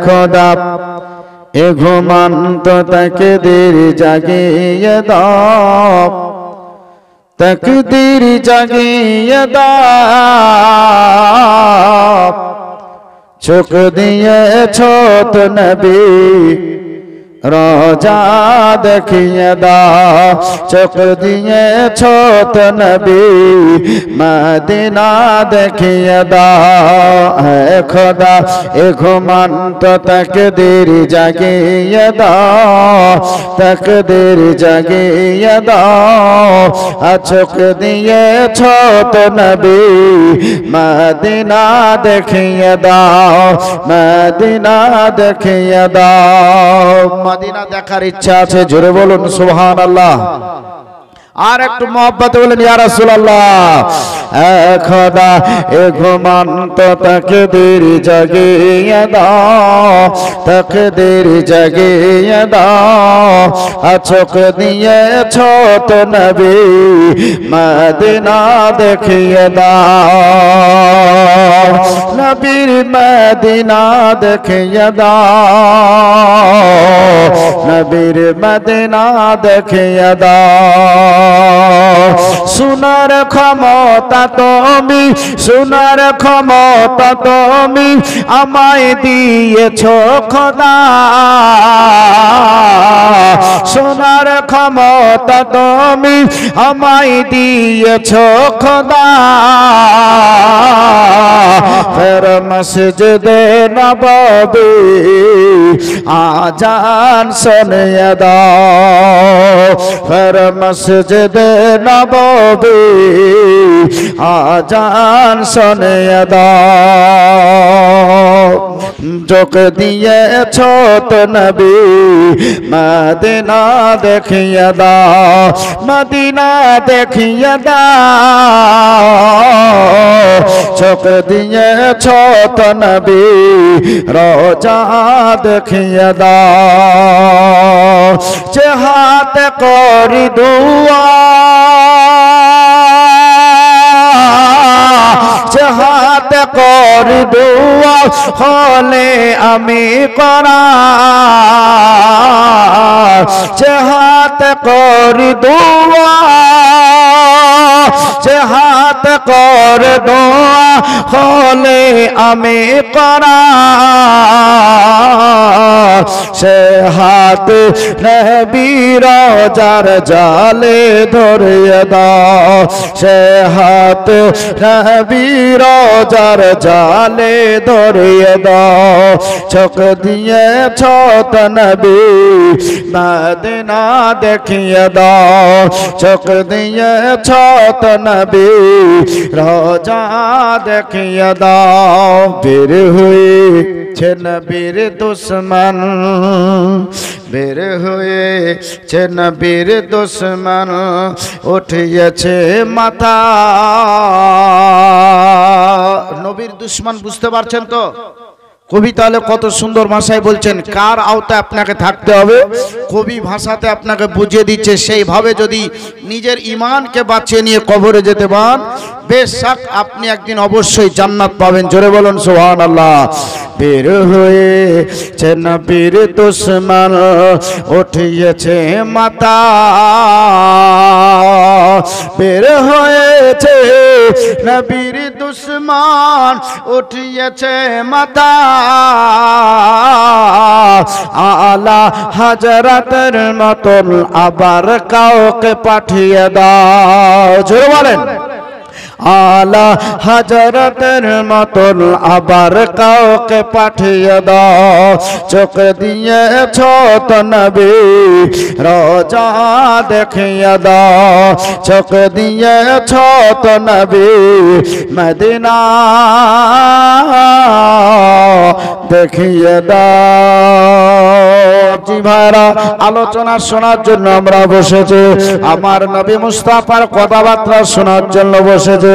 খোদা এ ঘুমন্ত তাকদীর জাগিয়ে দাও, তাকদীর জাগিয়ে দাও। চোখ দিয়েছো তো নবী রোজা দেখিয়ে দাও, চোখ দিয়েছো তো নবী মদিনা দেখিয়ে দাও। হে খোদা এ ঘুমন্ত তাকদীর জাগিয়ে দাও, তাকদীর জাগিয়ে দাও। চোখ দিয়েছো তো নবী মদিনা দেখিয়ে দাও, মদিনা দেখিয়ে দাও। মদিনা দেখার ইচ্ছা আছে, জোরে বলুন সুবহানাল্লাহ। আর একটু মহব্বতে বলেন ইয়া রাসূলুল্লাহ। খোদা এ ঘুমন্ত তাকদীর জাগিয়ে দাও, তাকদীর জাগিয়ে দাও। চোখ দিয়েছো তো নবী মদিনা দেখিয়ে দাও, নবীর মদিনা দেখিয়ে দাও, নবীর মদিনা দেখিয়ে দাও। সোনার ক্ষমতা তুমি, সোনার ক্ষমতা তুমি আমায় দিয়েছো খোদা, সোনার ক্ষমতা তুমি আমায় দিয়েছো খোদা। ফের মসজিদে নববী আজান শুনিয়ে দাও, ফের মসজিদে নববী আজান শুনিয়ে দাও। চোখ দিয়েছো তো নবী মদিনা দেখিয়ে দাও, মদিনা দেখিয়ে দাও। চোখ দিয়েছো তো নবী রোজা দেখিয়ে দাও। যে হাতে করি দুয়া, যে হাতে করি দুয়া হলে আমি করা, যে হাতে করি দুয়া, যে হাত করে দোয়া হলে আমি করা, সে হাত নবী রোজার জালে ধরিয়ে দাও, সে হাত নবী রোজার জালে ধরিয়ে দাও। চোখ দিয়েছো তো নবী মদিনা দেখিয়ে দাও, চোখ দিয়েছো তো নবী রোজা দেখিয়ে দাও। বের হয়েছে নবীর দুশ্মন, বের হয়েছে নবীর দুশ্মন, উঠিয়েছে মাথা। নবীর দুশ্মন বুঝতে পারছেন তো? কবি তাহলে কত সুন্দর ভাষায় বলছেন, কার আওতায় আপনাকে থাকতে হবে কবি ভাষাতে আপনাকে বুঝিয়ে দিচ্ছে। সেইভাবে যদি নিজের ঈমানকে বাঁচিয়ে নিয়ে কবরে যেতে পান, বেশক আপনি একদিন অবশ্যই জান্নাত পাবেন। জোরে বলুন সুবহানাল্লাহ। বের হয়েছে নবীর দুশ্মন, উঠিয়েছে মাথা, বের হয়েছে নবীর দুশ্মন, উঠিয়েছে মাথা। আলা হযরতের মতন আবার কাউকে পাঠিয়ে দাও। জোরে বলেন আলা হযরতের মতন আবার কাউকে পাঠিয়ে দাও। চোখ দিয়েছো তো নবী রোজা দেখিয়ে দাও, চোখ দিয়েছো তো নবী মদিনা দেখিয়ে দাও। বাপজি ভাইরা আলোচনা শোনার জন্য আমরা বসেছি, আমার নবী মুস্তাফার কথাবার্তা শোনার জন্য বসেছে।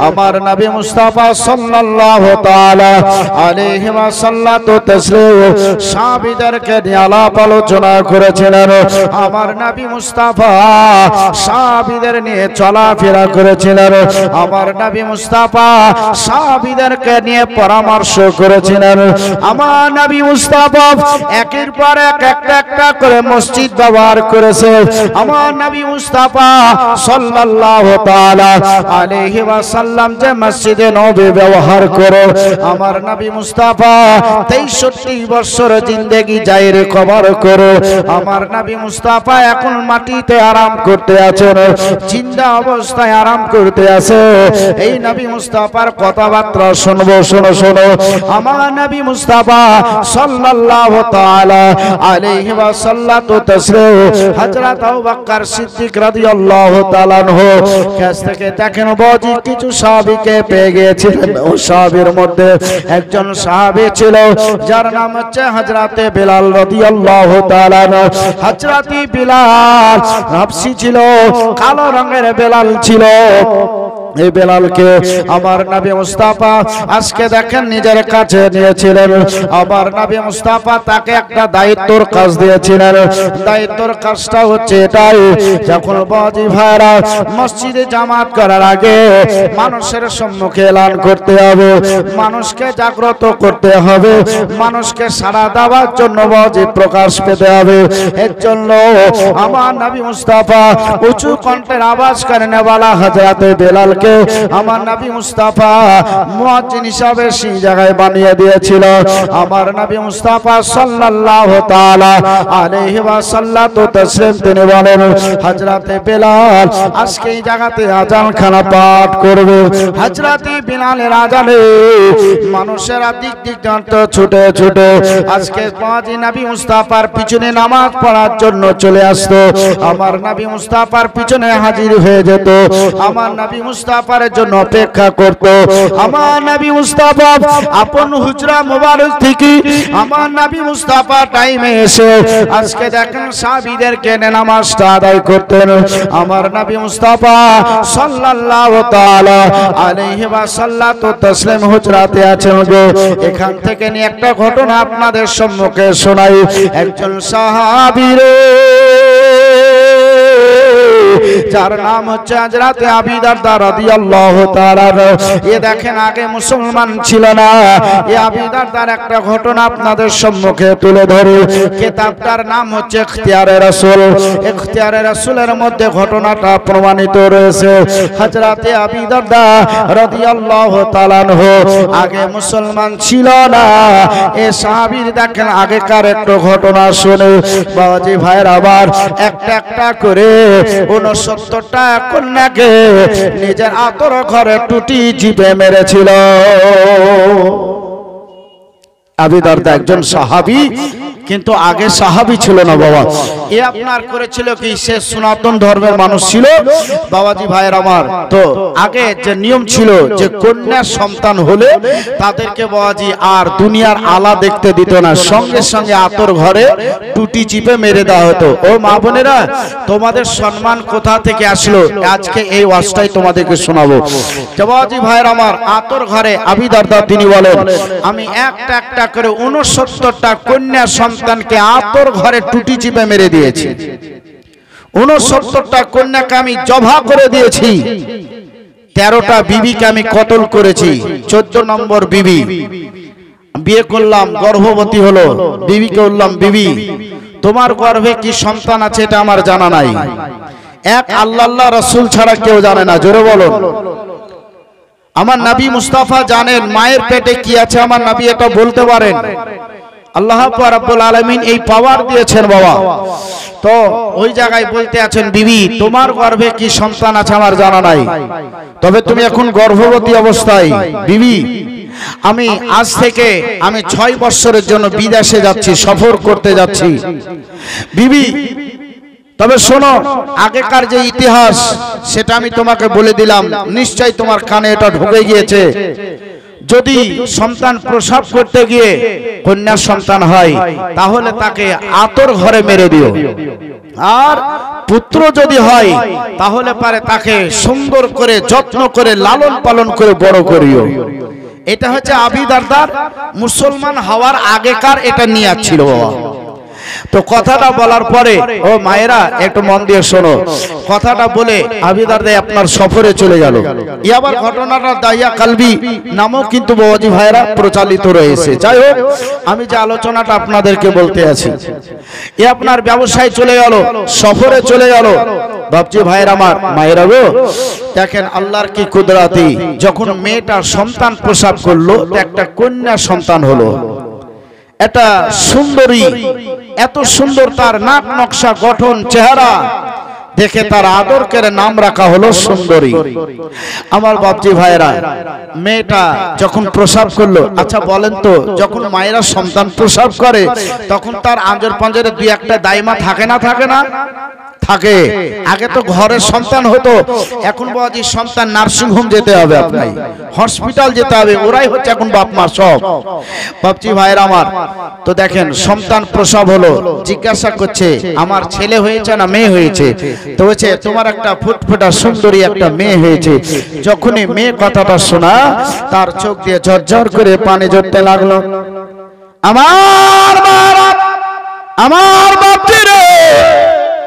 আমার নবী মুস্তাফা সাল্লাল্লাহু তাআলা আলাইহি ওয়াসাল্লাতু তাসলিম সাহাবীদেরকে নিয়ে আলাপ আলোচনা করেছিলেন। আমার নবী মুস্তাফা সাহাবীদের নিয়ে চলাফেরা করেছিলেন। আমার নবী মুস্তাফা সাহাবীদেরকে নিয়ে পরামর্শ করেছিলেন। আমার নবী মুস্তাফা একের পর এক একটা করে মসজিদ ব্যবহার করেছে। আমার নবী মুস্তাফা সাল্লাল্লাহু তাআলা আলাইহি ওয়াসাল্লাম যে মসজিদে নববী ব্যবহার করে, আমার নবী মুস্তাফা 63 বছর জিন্দেগি জায়ের কবর করে আমার নবী মুস্তাফা এখন মাটিতে আরাম করতে আছেন, জিন্দা অবস্থায় আরাম করতে আছে। এই নবী মুস্তাফার কথাবার্তা শুনবো, শোনো শোনো। আমার নবী মুস্তাফা সাল্লাল্লাহু তাআলা আলাইহি ওয়াসাল্লাতু তাসলিম হযরত আবু বকর সিদ্দিক রাদিয়াল্লাহু তাআলা আনহু কাছ থেকে দেখেন বাজি কিছু সাহাবীকে পেয়ে গিয়েছিলেন। ওই সাহাবীর মধ্যে একজন সাহাবী ছিল যার নাম হচ্ছে হযরতে বিলাল রাদিয়াল্লাহু তাআলা আনহু। হযরতে বিলাল হাবশী ছিল, কালো রঙের বিলাল ছিল। এই বেলালকে আমার নবী মুস্তাফা আজকে দেখেন নিজের কাছে নিয়েছিলেন। আমার নবী মুস্তাফা তাকে একটা দায়িত্বর কাজ দিয়েছিলেন। দায়িত্বর কাজটা হচ্ছে এটাই, যখন বাজি ভাইরা মসজিদে জামাত করার আগে মানুষের সম্মুখে এলান করতে হবে, মানুষকে জাগ্রত করতে হবে, মানুষকে সাড়া দেওয়ার জন্য বাজি প্রকাশ পেতে হবে। এর জন্য আমার নবী মুস্তাফা উঁচু কণ্ঠের আওয়াজ করে নেওয়ালা হযরতে বেলাল আমার নবী মুস্তাফা মুয়াজ্জিন হিসাবে সেই জায়গায় বানিয়ে দিয়েছিল। আমার নবী মুস্তাফা সাল্লাল্লাহু তাআলা আলাইহি ওয়াসাল্লাতু তাসলিম তিনি বলেন, হযরতে বেলাল আজকে এই জায়গাতে আযান খানা পাঠ করবে। হযরতে বেলালের আযানে মানুষেরা দিক দিক দন্ত ছুটে ছুটে আজকে বাজি নবী মুস্তাফার পিছনে নামাজ পড়ার জন্য চলে আসতো। আমার নবী মুস্তাফার পিছনে হাজির হয়ে যেত, আমার নবী মুস্তাফার জন্য অপেক্ষা করত। আমার নবী মুস্তাফা আপন হুজরা মোবারক থেকে আমার নবী মুস্তাফা টাইমে এসে আজকে দেখেন সাহাবীদেরকে নামাজটা আদায় করতেন। আমার নবী মুস্তাফা সাল্লাল্লাহু তাআলা আলাইহি ওয়াসাল্লাতু তাসলিম হুজরাতে আছেন গো। এখান থেকে নিয়ে একটা ঘটনা আপনাদের সম্মুখে শোনাই। একজন সাহাবী রে যার নাম হচ্ছে হযরতে আবু দারদা রাদিয়াল্লাহু তাআলা। এ দেখেন আগে মুসলমান ছিল না। এই আবু দারদার একটা ঘটনা আপনাদের সম্মুখে তুলে ধরি। কিতাবটার নাম হচ্ছে ইখতিয়ারে রাসূল। ইখতিয়ারে রাসূলের মধ্যে ঘটনাটা প্রমাণিত রয়েছে। হযরতে আবু দারদা রাদিয়াল্লাহু তাআলা আগে মুসলমান ছিল না। এই সাহাবীর দেখেন আগেকার একটা ঘটনা শুনে বাবাজি ভাইয়ের আবার একটা একটা করে 69টা কন্যাকে নিজের আতর ঘরে টুটি জিভে মেরেছিল। আবু দারদা একজন সাহাবী, কিন্তু আগে সাহাবী ছিল না বাবা। এ আপনার করেছিল কি, সে সনাতন ধর্মের মানুষ ছিল বাবাজি ভাইয়ের আমার। তো আগে যে নিয়ম ছিল যে কন্যা সন্তান হলে তাদেরকে বাবাজি আর দুনিয়ার আলা দেখতে দিত না, সঙ্গে সঙ্গে আতর ঘরে টুটি চিপে মেরে দেওয়া হতো। ও মা বোনেরা, তোমাদের সম্মান কোথা থেকে আসলো আজকে এই ওয়াজটাই তোমাদেরকে শোনাবো। বাবাজি ভাইয়ের আমার আতর ঘরে আবু দারদা তিনি বলেন, আমি একটা একটা করে 69টা কন্যা সন্তানকে আতর ঘরে টুটি চিপে মেরে দিয়েছি। 69টা কন্যাকে আমি জবা করে দিয়েছি। 13টা বিবিকে আমি কতল করেছি। 14 নম্বর বিবি বিয়ে করলাম, গর্ভবতী হলো। বিবিকে বললাম, বিবি তোমার গর্ভে কি সন্তান আছে এটা আমার জানা নাই। এক আল্লাহ রাসূল ছাড়া কেউ জানে না। জোরে বলুন। আমার নবী মুস্তাফা জানেন মায়ের পেটে কি আছে, আমার নবী এটা বলতে পারেন। আল্লাহ রাব্বুল আলামিন এই পাওয়ার দিয়েছেন বাবা। তো ওই জায়গায় বলতে আছেন, বিবি তোমার গর্ভে কি সন্তান আছে আমার জানা নাই, তবে তুমি এখন গর্ভবতী অবস্থায়। বিবি আমি আজ থেকে আমি 6 বছরের জন্য বিদেশে যাচ্ছি, সফর করতে যাচ্ছি। বিবি তবে শোনো, আগেকার যে ইতিহাস সেটা আমি তোমাকে বলে দিলাম, নিশ্চয়ই তোমার কানে এটা ঢুকে গিয়েছে। যদি সন্তান প্রসব করতে গিয়ে কন্যা সন্তান হয় তাহলে তাকে আতর ঘরে মেরে দিও, আর পুত্র যদি হয় তাহলে পারে তাকে সুন্দর করে যত্ন করে লালন পালন করে বড় করিও। এটা হচ্ছে আবি দারদার মুসলমান হওয়ার আগেকার এটা নিয়ত ছিল বাবা। তো কথাটা বলার পরে ও মায়েরা একটু মন দিয়ে শোনো, কথাটা বলে আবি দারদা আপনার সফরে চলে গেল। আবার ঘটনাটা দাইয়া কালবি নামও কিন্তু বাবাজি ভাইরা প্রচলিত রয়েছে। যাই হোক, আমি যে আলোচনাটা আপনাদেরকে বলতে আছি, এ আপনার ব্যবসায় চলে গেল, সফরে চলে গেল। বাপজি ভাইরা আমার, মায়েরা গো, দেখেন আল্লাহর কি কুদরতি, যখন মেয়েটা সন্তান প্রসব করলো একটা কন্যা সন্তান হলো। এটা সুন্দরী, এত সুন্দর তার নাক নকশা গঠন চেহারা দেখে তার আদর করে নাম রাখা হলো সুন্দরী। আমার বাপজি ভাইরা, মেয়েটা যখন প্রসব করলো, আচ্ছা বলেন তো, যখন মায়েরা সন্তান প্রসব করে তখন তার আঁজর পাঁজরে দুই একটা দাইমা থাকে না থাকে না থাকে। আগে তো ঘরের সন্তান হতো, এখন বাবাজি সন্তান নার্সিং হোম যেতে হবে, আপনার হসপিটাল যেতে হবে, ওরাই হচ্ছে এখন বাপ মা সব। বাপজি ভাইয়ের আমার, তো দেখেন সন্তান প্রসব হলো, জিজ্ঞাসা করছে আমার ছেলে হয়েছে না মেয়ে হয়েছে, তো বলছে তোমার একটা ফুটফুটা সুন্দরী একটা মেয়ে হয়েছে। যখনই মেয়ে কথাটা শোনা, তার চোখ দিয়ে ঝরঝর করে পানি ঝরতে লাগলো। আমার বাপজি রে,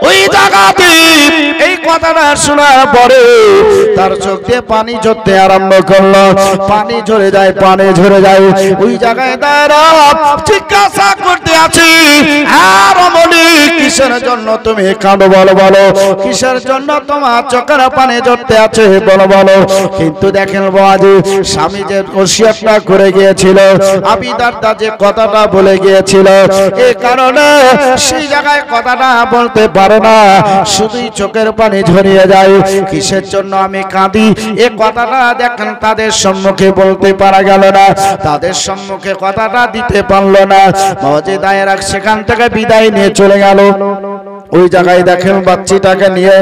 ওই জায়গাতে এই কথাটা শোনার পরে তার চোখ দিয়ে পানি ঝরতে আরম্ভ করলো। পানি ঝরে যায়, পানি ঝরে যায়। ওই জায়গায় দাঁড়া জিজ্ঞাসা করতে আছি, আর অমনি কিসের জন্য তুমি কাঁদো বলো বলো, কিসের জন্য তোমার চোখের পানি ঝরতে আছে বলো বলো। কিন্তু দেখেন বাবাজি, স্বামী যে ওসিয়তটা করে গিয়েছিল, আবি দারদা যে কথাটা বলে গিয়েছিল, এই কারণে সেই জায়গায় কথাটা বলতে পারে না, শুধুই চোখের পানি ঝরিয়ে যায়। কিসের জন্য আমি কাঁদি, এ কথাটা দেখেন তাদের সম্মুখে বলতে পারা গেল না, তাদের সম্মুখে কথাটা দিতে পারলো না। বাবাজি দায়েরা সেখান থেকে বিদায় নিয়ে চলে গেল। ওই জায়গায় দেখেন বাচ্চাটাকে নিয়ে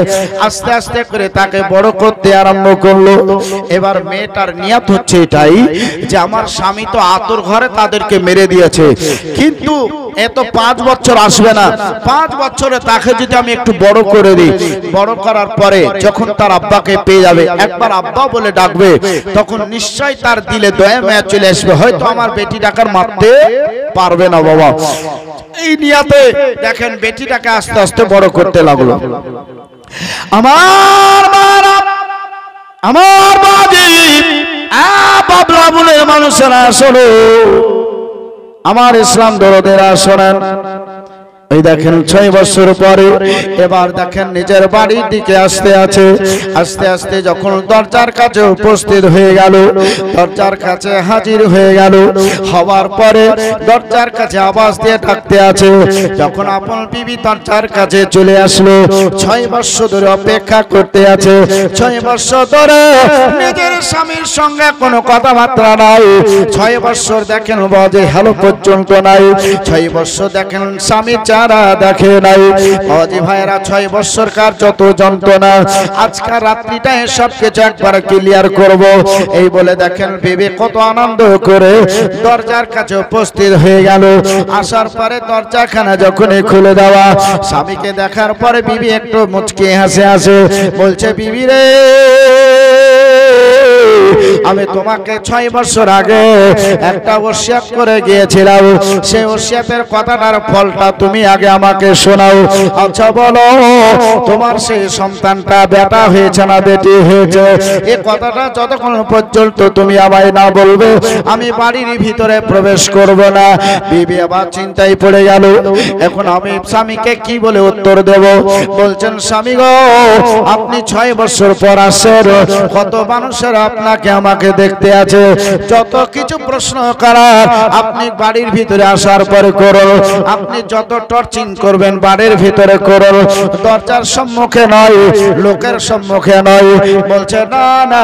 আস্তে আস্তে করে তাকে বড় করতে আরম্ভ করলো। এবার মেয়েটার নিয়ত হচ্ছে এটাই যে আমার স্বামী তো আতর ঘরে তাদেরকে মেরে দিয়েছে, কিন্তু এত 5 বছর আসবে না, 5 বছরে তাকে যদি আমি একটু বড় করে দিই, বড় করার পরে যখন তার আব্বাকে পেয়ে যাবে, একবার আব্বা বলে ডাকবে, তখন নিশ্চয়ই তার দিলে দয়া মায়া চলে আসবে, হয়তো আমার বেটিটাকে মারতে পারবে না বাবা। এই নিয়াতে দেখেন বেটিটাকে আস্তে আস্তে বড় করতে লাগলো। আমার বাজি বাবলা বলে মানুষেরা শোনো, আমার ইসলাম দরদেরা শোনেন। এই দেখেন 6 বছর পরে এবার দেখেন নিজের বাড়ির দিকে আসতে আছে। আস্তে আস্তে যখন দরজার কাছে উপস্থিত হয়ে গেল, দরজার কাছে হাজির হয়ে গেল, হওয়ার পরে দরজার কাছে আওয়াজ দিয়ে ডাকতে আছে। যখন আপন বিবি দরজার কাছে চলে আসলো, 6 বছর ধরে অপেক্ষা করতে আছে। 6 বছর ধরে নিজের স্বামীর সঙ্গে কোনো কথাবার্তা নাই। 6 বছর দেখেন বাজে হ্যালো পর্যন্ত নাই। 6 বছর দেখেন স্বামী চারা দেখে নাই। বাবাজি ভাইরা 6 বছরকার যত যন্ত্রণা, আজকাল রাত্রিটা সব কিছু একবার ক্লিয়ার করব এই বলে দেখেন বিবি কত আনন্দ করে দরজার কাছে উপস্থিত হয়ে গেল। আসার পরে দরজাখানা যখনই খুলে দেওয়া, স্বামীকে দেখার পরে বিবি একটু মুচকি হাসে হাসে বলছে, বিবি রে, আমি তোমাকে 6 বছর আগে একটা ওসিয়ত করে গিয়েছিলাম, সেই ওসিয়তের কথাটার ফলটা তুমি আগে আমাকে শোনাও। আচ্ছা বলো, তোমার সেই সন্তানটা বেটা হয়েছে না বেটি হয়েছে? এই কথাটা যতক্ষণ পর্যন্ত তুমি আমায় না বলবে, আমি বাড়ির ভিতরে প্রবেশ করব না। বিবি আবার চিন্তায় পড়ে গেল, এখন আমি স্বামীকে কি বলে উত্তর দেব? বলছেন, স্বামী গো, আপনি 6 বছর পর আসেন, কত মানুষের আপনাকে আমাকে দেখতে আছে, যত কিছু প্রশ্ন করার আপনি বাড়ির ভিতরে আসার পরে করুন। আপনি যত টর্চিং করবেন বাড়ির ভিতরে করুন, দরজার সম্মুখে নয়, লোকের সম্মুখে নয়। বলছে, না না,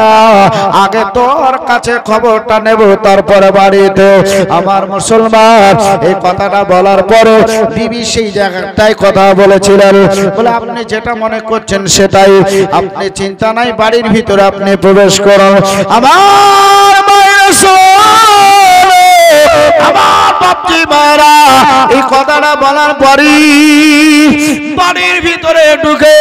আগে তোর কাছে খবরটা নেব, তারপরে বাড়িতে। আমার মুসলমান, এই কথাটা বলার পরে বিবি সেই জায়গাটাই কথা বলেছিলেন, বলে আপনি যেটা মনে করছেন সেটাই, আপনি চিন্তা নাই, বাড়ির ভিতরে আপনি প্রবেশ করুন। আমার মায়েরা আমার বাপজি মায়েরা এই কথাটা বলার পরই বাড়ির ভিতরে ঢুকে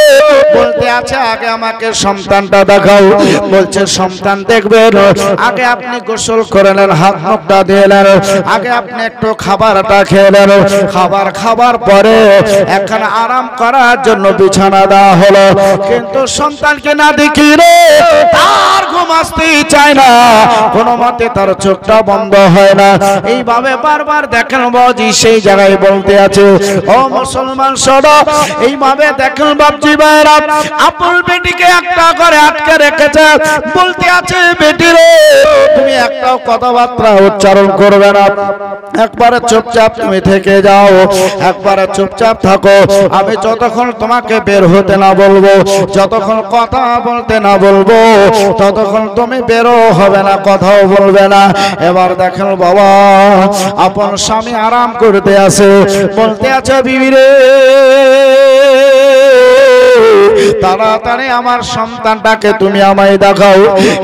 বলতে আছে আগে আমাকে সন্তানটা দেখাও। বলছে সন্তান দেখবেন, আগে আপনি গোসল করে নেন, হাত মুখটা দিয়ে নেন, আগে আপনি একটু খাবারটা খেয়ে নেন। খাবার খাবার পরে এখন আরাম করার জন্য বিছানা দেওয়া হলো, কিন্তু সন্তানকে না দেখি রে তার ঘুম আসতেই চায় না, কোনো মতে তার চোখটা বন্ধ হয় না। এইভাবে বারবার দেখেন বাবাজি সেই জায়গায় বলতে আছে ও মুসলমান শোনো, এইভাবে দেখেন বাপজি ভাইরা আপন বেটিকে একটা করে আটকে রেখেছে। বলতে আছে বেটি রে তুমি একটাও কথাবার্তা উচ্চারণ করবে না, একবারে চুপচাপ তুমি থেকে যাও, একবারে চুপচাপ থাকো। আমি যতক্ষণ তোমাকে বের হতে না বলবো, যতক্ষণ কথা বলতে না বলবো, ততক্ষণ তুমি বেরো হবে না, কথাও বলবে না। এবার দেখেন বাবা আপন স্বামী আরাম করতে আছে, বলতে আছে বিবি রে তাড়াতাড়ি আমার সন্তানটাকে তুমি আমায় দেখাও।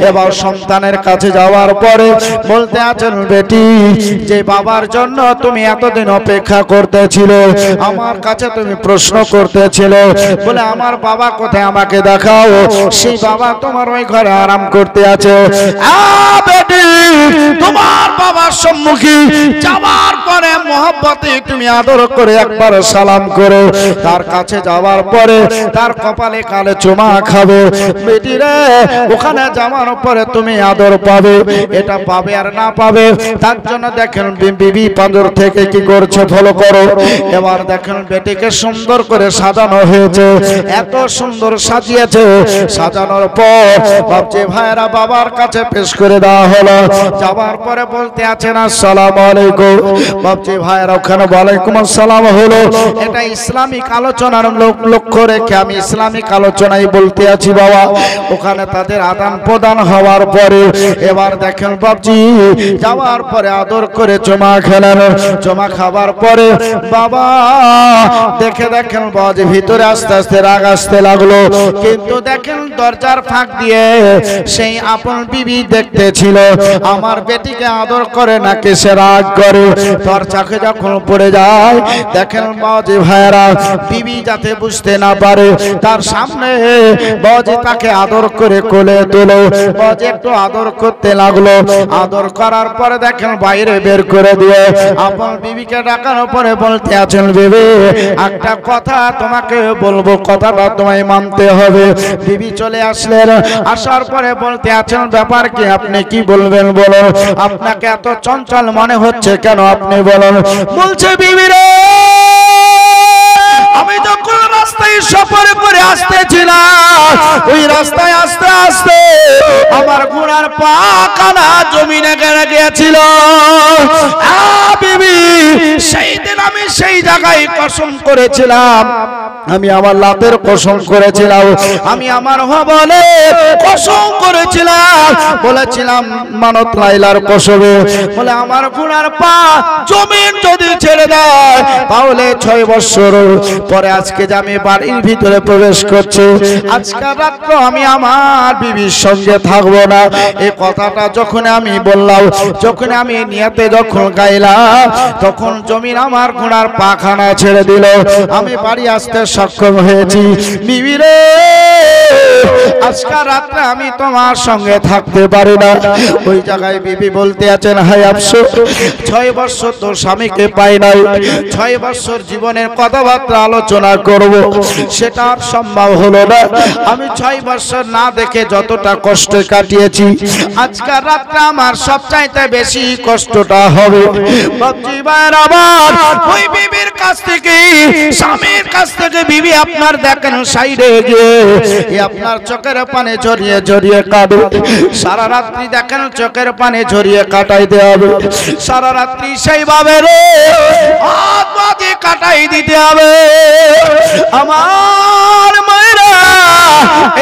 এবার সন্তানের কাছে যাওয়ার পরে বলতে আছেন বেটি যে বাবার জন্য তুমি এতদিন অপেক্ষা করতেছিল, আমার কাছে তুমি প্রশ্ন করতেছিল, বলে আমার বাবা কোথায় আমাকে দেখাও। সেই বাবা তোমার ওই ঘরে আরাম করতে আছে। বেটি তোমার বাবার সম্মুখী যাওয়ার পরে মহব্বতে তুমি আদর করে একবার সালাম করো, তার কাছে যাওয়ার পরে তার কপালে কালে চুমা খাবে। বেটি রে ওখানে যাওয়ার পরে তুমি আদর পাবে, এটা পাবে আর না পাবে তার জন্য দেখেন বিবি পাঁজর থেকে কি করছে ফলো করো। এবার দেখেন বেটিকে সুন্দর করে সাজানো হয়েছে, এত সুন্দর সাজিয়েছে। সাজানোর পর বাপজি ভাইরা বাবার কাছে পেশ করে দেওয়া হলো। যাওয়ার পরে বলতে আছেন আসসালামু আলাইকুম। বাপজি ভাইরা ওখানে ওয়ালাইকুম আসসালাম হলো। এটা ইসলামিক আলোচনার লক্ষ্য রেখে আমি ইসলামিক আলোচনায় বলতে আছি বাবা। ওখানে তাদের আদান প্রদান হওয়ার পরে এবার দেখেন বাপজি যাওয়ার পরে আদর করে চুমা খেলেন। চুমা খাবার পরে বাবা দেখে দেখেন বাজে ভিতরে আস্তে আস্তে রাগ আসতে লাগলো, কিন্তু দেখেন দরজার ফাঁক দিয়ে সেই আপন বিবি দেখতেছিল আমার বেটিকে আদর করে নাকি সে রাগ করে। দরজাকে যখন পড়ে যায় দেখেন বাজে ভাইরা বিবি যাতে বুঝতে না পারে তার সামনে বাজে তাকে আদর করে কোলে তোলো। বাজে একটু আদর করতে লাগলো, আদর করার পরে দেখেন বাইরে বের করে দিয়ে আপন বিবিকে ডাকানোর পরে বলতে আছেন বিবি একটা কথা তোমাকে বলবো, কথাটা তোমায় মানতে হবে। বিবি চলে আসলেন, আসার পরে বলতে আছেন ব্যাপার কি, আপনি কি বলবেন বলো, আপনাকে এত চঞ্চল মনে হচ্ছে কেন আপনি বলুন। বলছে বিবি রে আমি যখন রাস্তায় সফর করে আসতেছিলাম ওই রাস্তায় আস্তে আস্তে আমার ঘোড়ার পা কানা জমিনে গেড়ে গিয়েছিল। বিবি সেই দিন আমি সেই জায়গায় কসম করেছিলাম, আমি আমার লাতের কসম করেছিলাম, আমি আমার হবলে কসম করেছিলাম, বলেছিলাম মানত লাইলার কসমে বলে আমার ঘোড়ার পা জমিন যদি ছেড়ে দেয় তাহলে 6 বছর পরে আজকে যে আমি বাড়ির ভিতরে প্রবেশ করছি আজকে রাত্র আমি আমার বিবির সঙ্গে থাকবো না। এই কথাটা যখন আমি বললাম, যখন আমি নিয়াতে যখন গাইলাম তখন জমিন আমার ঘোড়ার পাখানা ছেড়ে দিল, আমি বাড়ি আসতে সক্ষম হয়েছি। বিবি রে আজকে রাত্রে আমি তোমার সঙ্গে থাকতে পারি না। ওই জায়গায় বিবি বলতে আছেন হায় আফসোস 6 বছর তো স্বামীকে পাই নাই, 6 বছর জীবনের কথাবার্তা আলোচনা করব সেটা আর সম্ভব হলো না। আমি 6 বছর না দেখে যতটা কষ্ট কাটিয়েছি আজকের রাতটা আমার সবচাইতে বেশি কষ্টটা হবে। বাপজি ভাইরা আমার ওই বিবির কাছ থেকে স্বামীর কাছ থেকে বিবি আপনার দেখেন সাইডে গিয়ে আপনার চোখের পানি ঝরিয়ে ঝরিয়ে কাঁদে, সারা রাত্রি দেখেন চোখের পানি ঝরিয়ে কাটাইতে হবে, সারা রাত্রি সেইভাবে রে আত্মাকে কাটাই দিতে হবে। আমার মায়েরা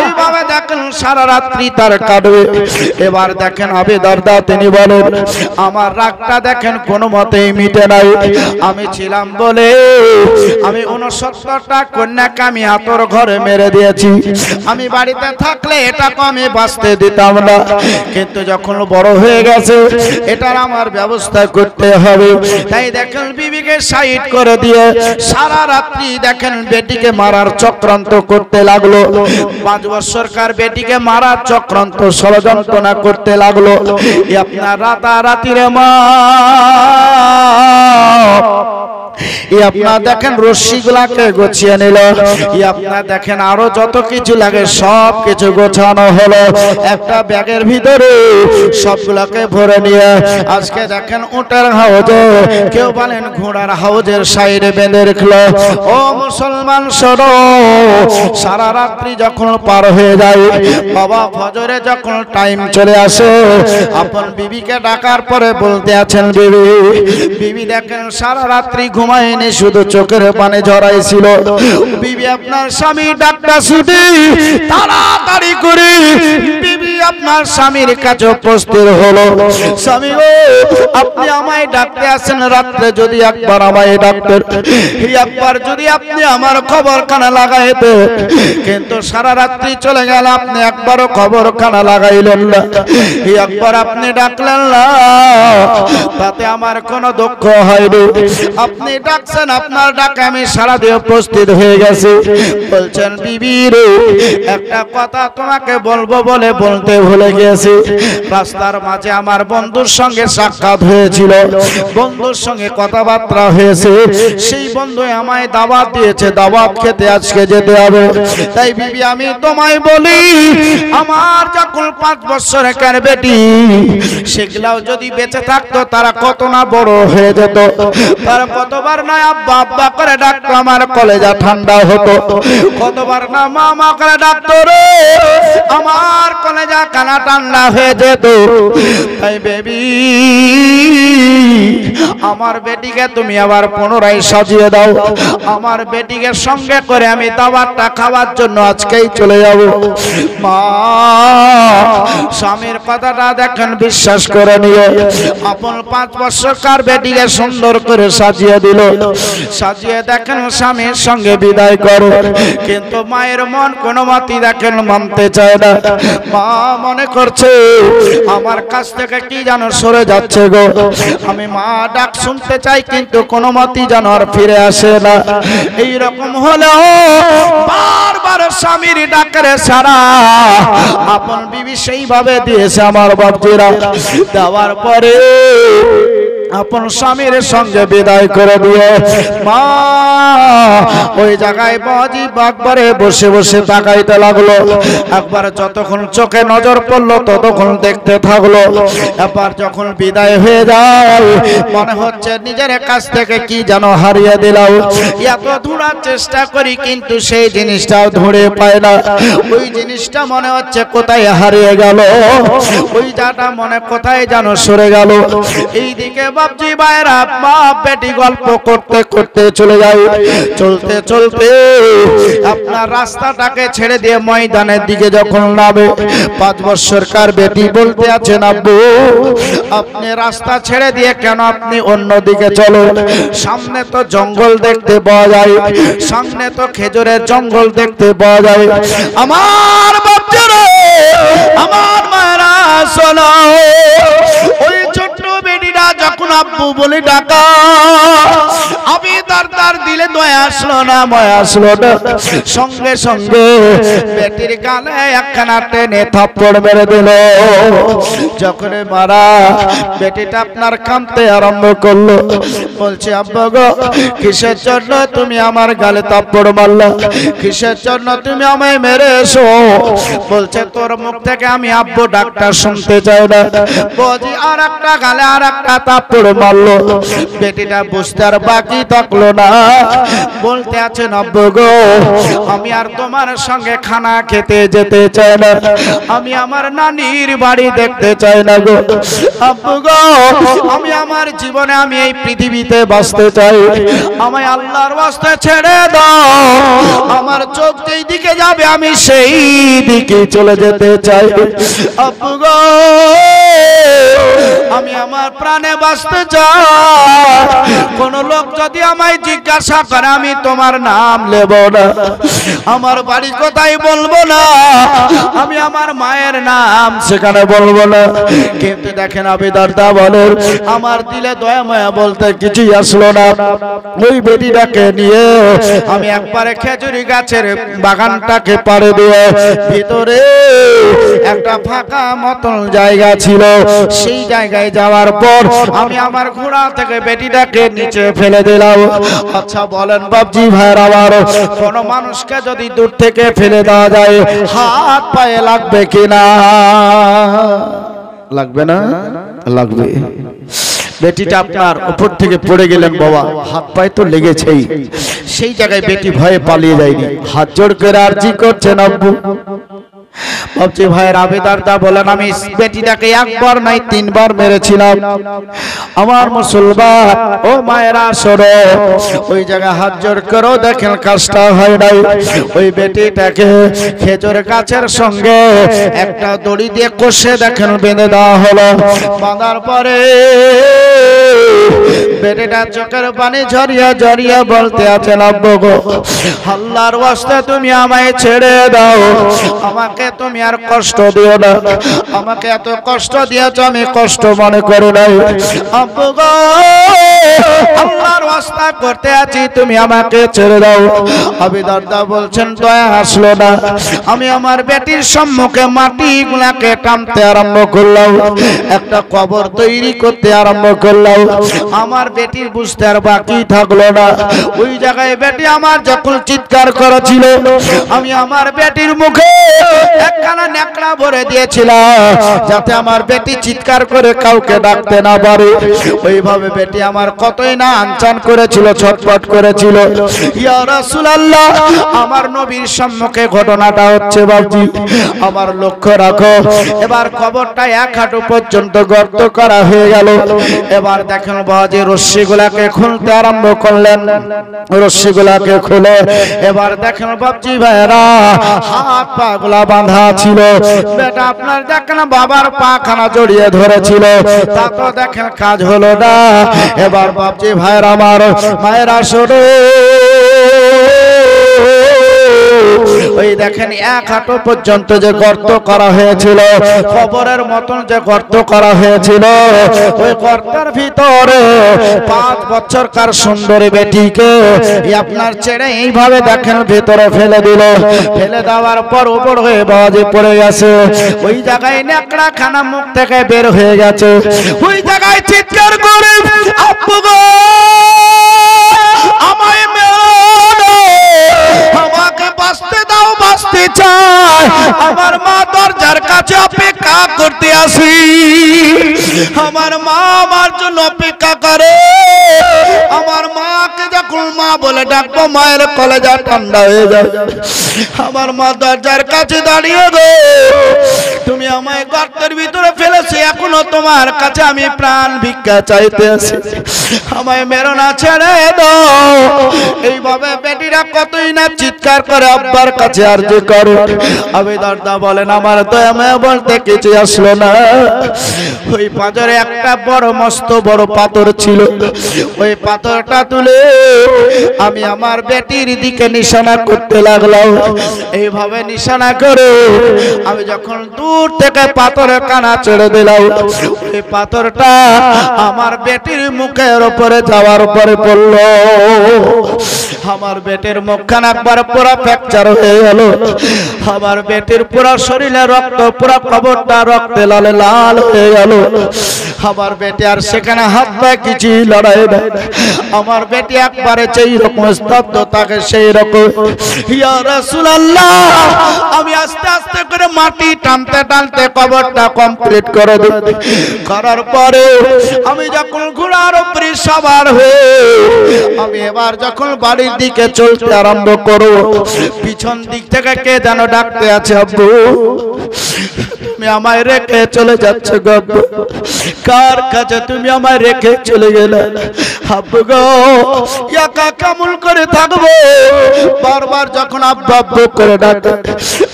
এইভাবে দেখেন সারা রাত্রি তার কাটবে। এবার দেখেন আবু দারদা তিনি বলেন আমার রাগটা দেখেন কোনো মতেই মিটে নাই। আমি ছিলাম বলে আমি 69টা কন্যাকে আমি আতর ঘরে মেরে দিয়েছি। আমি বাড়িতে থাকলে এটাকে আমি বাঁচতে দিতাম না, কিন্তু যখন বড় হয়ে গেছে এটার আমার ব্যবস্থা করতে হবে। তাই দেখেন বিবিকে সাইড করে দিয়ে সারা রাত্রি দেখেন বেটিকে মারার চক্রান্ত করতে লাগলো। 5 বছরকার বেটিকে মারার চক্রান্ত ষড়যন্ত্র করতে লাগলো। আপনার রাতারাতিরে মা আপনার দেখেন রশ্মিগুলাকে গুছিয়ে নিল। আপনার দেখেন আরো যত কিছু লাগে সব কিছু গোছানো হলো একটা ব্যাগের ভিতরে, সবগুলোকে ভরে নিয়ে আজকে দেখেন উটের হাউজে, কেউ বলেন ঘোড়ার হাউজের সাইডে বেঁধে রাখলো। ও মুসলমান শোনো, সারা রাত্রি যখন পার হয়ে যায়, বাবা ফজরে যখন টাইম চলে আসে, আপন বিবিকে ডাকার পরে বলতে আছেন বিবি, বিবি দেখেন সারা রাত্রি ঘুমায়নি, শুধু চোখের পানি ঝরাইছিল। বিবি আপনার স্বামী ডাক্তার ছুটি তাড়াতাড়ি করে বিবি আপনার স্বামীর কাছে উপস্থিত হলো। স্বামী গো, আপনি আমায় ডাকতে আসেন রাত্রে, যদি একবার আমায় ডাকতেন, একবার যদি আপনি আমার খবরখানা লাগাইতে, কিন্তু সারা রাত্রি চলে গেল আপনি একবারও খবরখানা লাগাইলেন না, একবার আপনি ডাকলেন না, তাতে আমার কোনো দুঃখ হয়নি। আপনি ডাকছেন, আপনার ডাকে আমি সারা দিয়ে উপস্থিত হয়ে গেছি। বলছেন বিবি রে, একটা কথা তোমাকে বলবো বলে বলতে ভুলে গেছি। রাস্তার মাঝে আমার বন্ধুর সঙ্গে সাক্ষাৎ হয়েছিল, বন্ধুর সঙ্গে কথাবার্তা হয়েছে, সেই বন্ধু আমায় দাওয়াত দিয়েছে, দাওয়াত খেতে আজকে যেতে হবে। তাই বিবি আমি তোমায় বলি, আমার যখন 5 বছরের বেটি, সেগুলাও যদি বেঁচে থাকতো তারা কত না বড় হয়ে যেত, তারা কতবার না আব্বা আব্বা করে ডাকতো, আমার কলেজা ঠান্ডা হতো, কতবার না মামা করে ডাকতো রে, আমার কলেজা কানা ঠান্ডা হয়ে যেত। তাই বেবি আমার বেটিকে তুমি আবার পুনরায় সাজিয়ে দাও, আমার বেটিকে সঙ্গে করে আমি দাওয়াতটা খাওয়ার জন্য আজকেই চলে যাব। মা স্বামীর কথাটা দেখেন বিশ্বাস করে নিয়ে আপন 5 বছরকার বেটিকে সুন্দর করে সাজিয়ে দিল। সাজিয়ে দেখেন স্বামীর সঙ্গে বিদায় করো, কিন্তু মায়ের মন কোনো মতেই দেখেন মানতে চায় না। মা মনে করছে আমার কাছ থেকে কি যেন সরে যাচ্ছে গো, আমি মা ডাক শুনতে চাই কিন্তু কোনো মতেই যেন আর ফিরে আসে না। এইরকম হলেও বারবার স্বামীর ডাকের সারা আপন বিবি সেইভাবে দিয়েছে আমার বাপজিরা। দেওয়ার পরে আপন স্বামীর সঙ্গে বিদায় করে দিয়ে মা ওই জায়গায় বাজি বাগবারে বসে বসে তাকাইতে লাগলো। একবার যতক্ষণ চোখে নজর পড়লো ততক্ষণ দেখতে থাকলো। এবার যখন বিদায় হয়ে যায় মনে হচ্ছে নিজের কাছ থেকে কি যেন হারিয়ে দিলাম। এত ধুঁড়ার চেষ্টা করি কিন্তু সেই জিনিসটাও ধরে পায় না। ওই জিনিসটা মনে হচ্ছে কোথায় হারিয়ে গেল, ওই জায়গাটা মনে কোথায় যেন সরে গেল। এইদিকে বাপজি ভাইরা বাপ বেটি গল্প করতে করতে চলে যায়। চলতে চলতে আপনার রাস্তাটাকে ছেড়ে দিয়ে ময়দানের দিকে যখন নামে 5 বছরকার বেটি বলতে আছেন আব্বু আপনি রাস্তা ছেড়ে দিয়ে কেন আপনি অন্য দিকে চলো, সামনে তো জঙ্গল দেখতে পাওয়া যায়, সামনে তো খেজুরের জঙ্গল দেখতে পাওয়া যায়। আমার বাচ্চারা আমার মায়েরা শোনো, ওই ছোট্ট বেটিটা যখন আব্বু বলে ডাকা আমি তার দিলে দয়া আসলো না, ময়া আসলো না। সঙ্গে সঙ্গে বেটির গালে একখানা টেনে থাপ্পড় মেরে দিল। যখন মারা বেটিটা আপনার কাঁদতে আরম্ভ করলো, বলছে আব্বা গো কিসের জন্য তুমি আমার গালে থাপ্পড় মারলা, কিসের জন্য তুমি আমায় মেরেছো? বলছে তোর মুখ থেকে আমি আব্বু ডাক্তার শুনতে চাই না। বলছি আর একটা গালে আর একটা থাপ্পড় মারলো। বেটিটা বুঝতে আর বাকি থাকলো না, বলতে আছেন আব্বু গো আমি আর তোমার সঙ্গে খানা খেতে যেতে চাই না, আমি আমার নানির বাড়ি দেখতে চাই না গো আব্বু গো, আমি আমার জীবনে আমি এই পৃথিবীতে বাঁচতে চাই, আমায় আল্লাহর ওয়াস্তে ছেড়ে দাও, আমার চোখ যেই দিকে যাবে আমি সেই দিকে চলে যেতে চাই আব্বু গো, আমি আমার প্রাণে বাঁচতে চাই। কোন লোক যদি আমায় জিজ্ঞাসা করে আমি তোমার নাম নেব না, আমার বাড়ি কোথায় বলবো না, আমি আমার মায়ের নাম সেখানে বলবো না। কিন্তু দেখেন আবিদারদা বলেন আমার দিলে দয়া মায়া বলতে কিছুই আসলো না, ওই বেটিটাকে নিয়ে আমি একবারে খেজুরি গাছের বাগানটাকে পাড়ে দিয়ে ভিতরে একটা ফাঁকা মতন জায়গা ছিল, সেই জায়গায় যাওয়ার পর আমি আমার ঘোড়া থেকে বেটিটাকে নিচে ফেলে দিলাম। আচ্ছা বলেন বাবজি ভাইয়ের, আবার কোন মানুষকে যদি দূর থেকে ফেলে দেওয়া যায় হাত পায়ে লাগবে কিনা? লাগবে না? লাগবে। বেটিটা আপনার উপর থেকে পড়ে গেলেন বাবা, হাত পায়ে তো লেগেছেই, সেই জায়গায় বেটি ভয়ে পালিয়ে যায়নি, হাত জোড় করে আরজি করছেন আব্বু। বাবজি ভাইয়ের আবেদারদা বলেন আমি বেটিটাকে একবার নাই 3 বার মেরেছিলাম। আমার মুসলমান ও মায়েরা শোনো, ওই জায়গায় হাত জোড় করেও দেখেন কাজটা হয় নাই। ওই বেটিটাকে খেজুর গাছের সঙ্গে একটা দড়ি দিয়ে কষে দেখেন বেঁধে দেওয়া হলো। বাঁধার পরে বেটিটা চোখের পানি ঝরিয়ে ঝরিয়ে বলতে আছেন আব্বু গো আল্লাহর ওয়াস্তে তুমি আমায় ছেড়ে দাও, আমাকে তুমি আর কষ্ট দিও না, আমাকে এত কষ্ট দিয়েছ আমি কষ্ট মনে করি নাই আব্বু গো, আল্লাহর ওয়াস্তে করতে আছি তুমি আমাকে ছেড়ে দাও। আবিদারদা বলছেন দয়া আসলো না, আমি আমার বেটির সম্মুখে মাটি গুলাকে টানতে আরম্ভ করলাম, একটা কবর তৈরি করতে আরম্ভ করলাম। আমার বেটির বুঝতে আর বাকি থাকলো না, ওই জায়গায় বেটি আমার যখন চিৎকার করেছিল আমি আমার বেটির মুখে একখানা নেকড়া ভরে দিয়েছিলাম যাতে আমার বেটি চিৎকার করে কাউকে ডাকতে না পারে। ওইভাবে বেটি আমার কতই না আনচান করেছিল, ছটফট করেছিল। ইয়া রাসূলুল্লাহ, আমার নবীর সম্মুখে ঘটনাটা হচ্ছে বাবজি, আমার লক্ষ্য রাখো। এবার কবরটা 1 হাঁটু পর্যন্ত গর্ত করা হয়ে গেল। এবার দেখেন বাবাজি রশ্মিগুলাকে খুলতে আরম্ভ করলেন, রশ্মিগুলাকে খুলে এবার দেখেন বাবজি ভাইরা হাত পা গুলা বাঁধা ছিল, বেটা আপনার দেখেন বাবার পাখানা জড়িয়ে ধরেছিল, তা তো দেখেন কাজ হলো না। এবার বাবজি ভাইরা আমার মায়েরা শোনো, ওই দেখেন 1 হাঁটু পর্যন্ত যে গর্ত করা হয়েছিল, কবরের মতন যে গর্ত করা হয়েছিল, ওই গর্তের ভিতরে 5 বছরকার সুন্দরী বেটিকে আপনার ছেড়ে এইভাবে দেখেন ভিতরে ফেলে দিল। ফেলে দেওয়ার পর উপর হয়ে বাজে পড়ে গেছে, ওই জায়গায় নেকড়া খানা মুখ থেকে বের হয়ে গেছে। ওই জায়গায় চিৎকার করে আব্বু গো আমায় মেরো না, আমাকে বাঁচতে দাও, বাঁচতে চাই, আমার মা দরজার কাছে অপেক্ষা করতে আসি, আমার মা আমার জন্য অপেক্ষা করে। আমার মাকে যখন মা বলে ডাকবো মায়ের কলেজা ঠান্ডা হয়ে যায়। আমার মা দরজার কাছে দাঁড়িয়ে গো, তুমি আমায় গর্তের ভিতরে ফেলেছি, এখনো তোমার কাছে আমি প্রাণ ভিক্ষা চাইতে আছি, আমায় মেরো না, ছেড়ে দাও। এইভাবে বেটিরা কতই না চিৎকার করে আব্বার কাছে আরজি করে। আবিদারদা বলেন আমার দয়া মায়া বলতে কিছু আসলো না। ওই পাথরে একটা বড় মস্ত বড় পাথর ছিল, ওই পাথরটা তুলে আমি আমার বেটির দিকে নিশানা করতে লাগলাম। এইভাবে নিশানা করে আমি যখন দূর থেকে পাথরের কানা ছেড়ে দিলাম, ওই পাথরটা আমার বেটির মুখের উপরে যাওয়ার পরে পড়ল। আমার বেটের মুখখান একবার পুরা ফ্র্যাকচার হয়ে গেল, আমার বেটের পুরা শরীরে রক্ত, পুরা কবরটা রক্তে লাল লাল হয়ে গেল। আমার বেটে আর সেখানে হাত পায়ে কিছু লড়াই দেয়, আমার বেটে একবারে যেই রকম স্তব্ধ থাকে সেই রকম। ইয়া রাসূলুল্লাহ, আমি আস্তে আস্তে করে মাটি টানতে টানতে কবরটা কমপ্লিট করে দিই। করার পরে আমি যখন ঘোড়ার উপরে সবার হয়ে আমি এবার যখন বাড়ির দিকে চলতে আরম্ভ করব, পিছন দিক থেকে কে যেন ডাকতে আছে, আব্বু তুমি আমায় রেখে চলে যাচ্ছ গো, কার কাছে তুমি আমায় রেখে চলে গেলে? আব্বু গো, একা কেমন করে থাকবো? বারবার যখন আব্বু আব্বু করে ডাকে,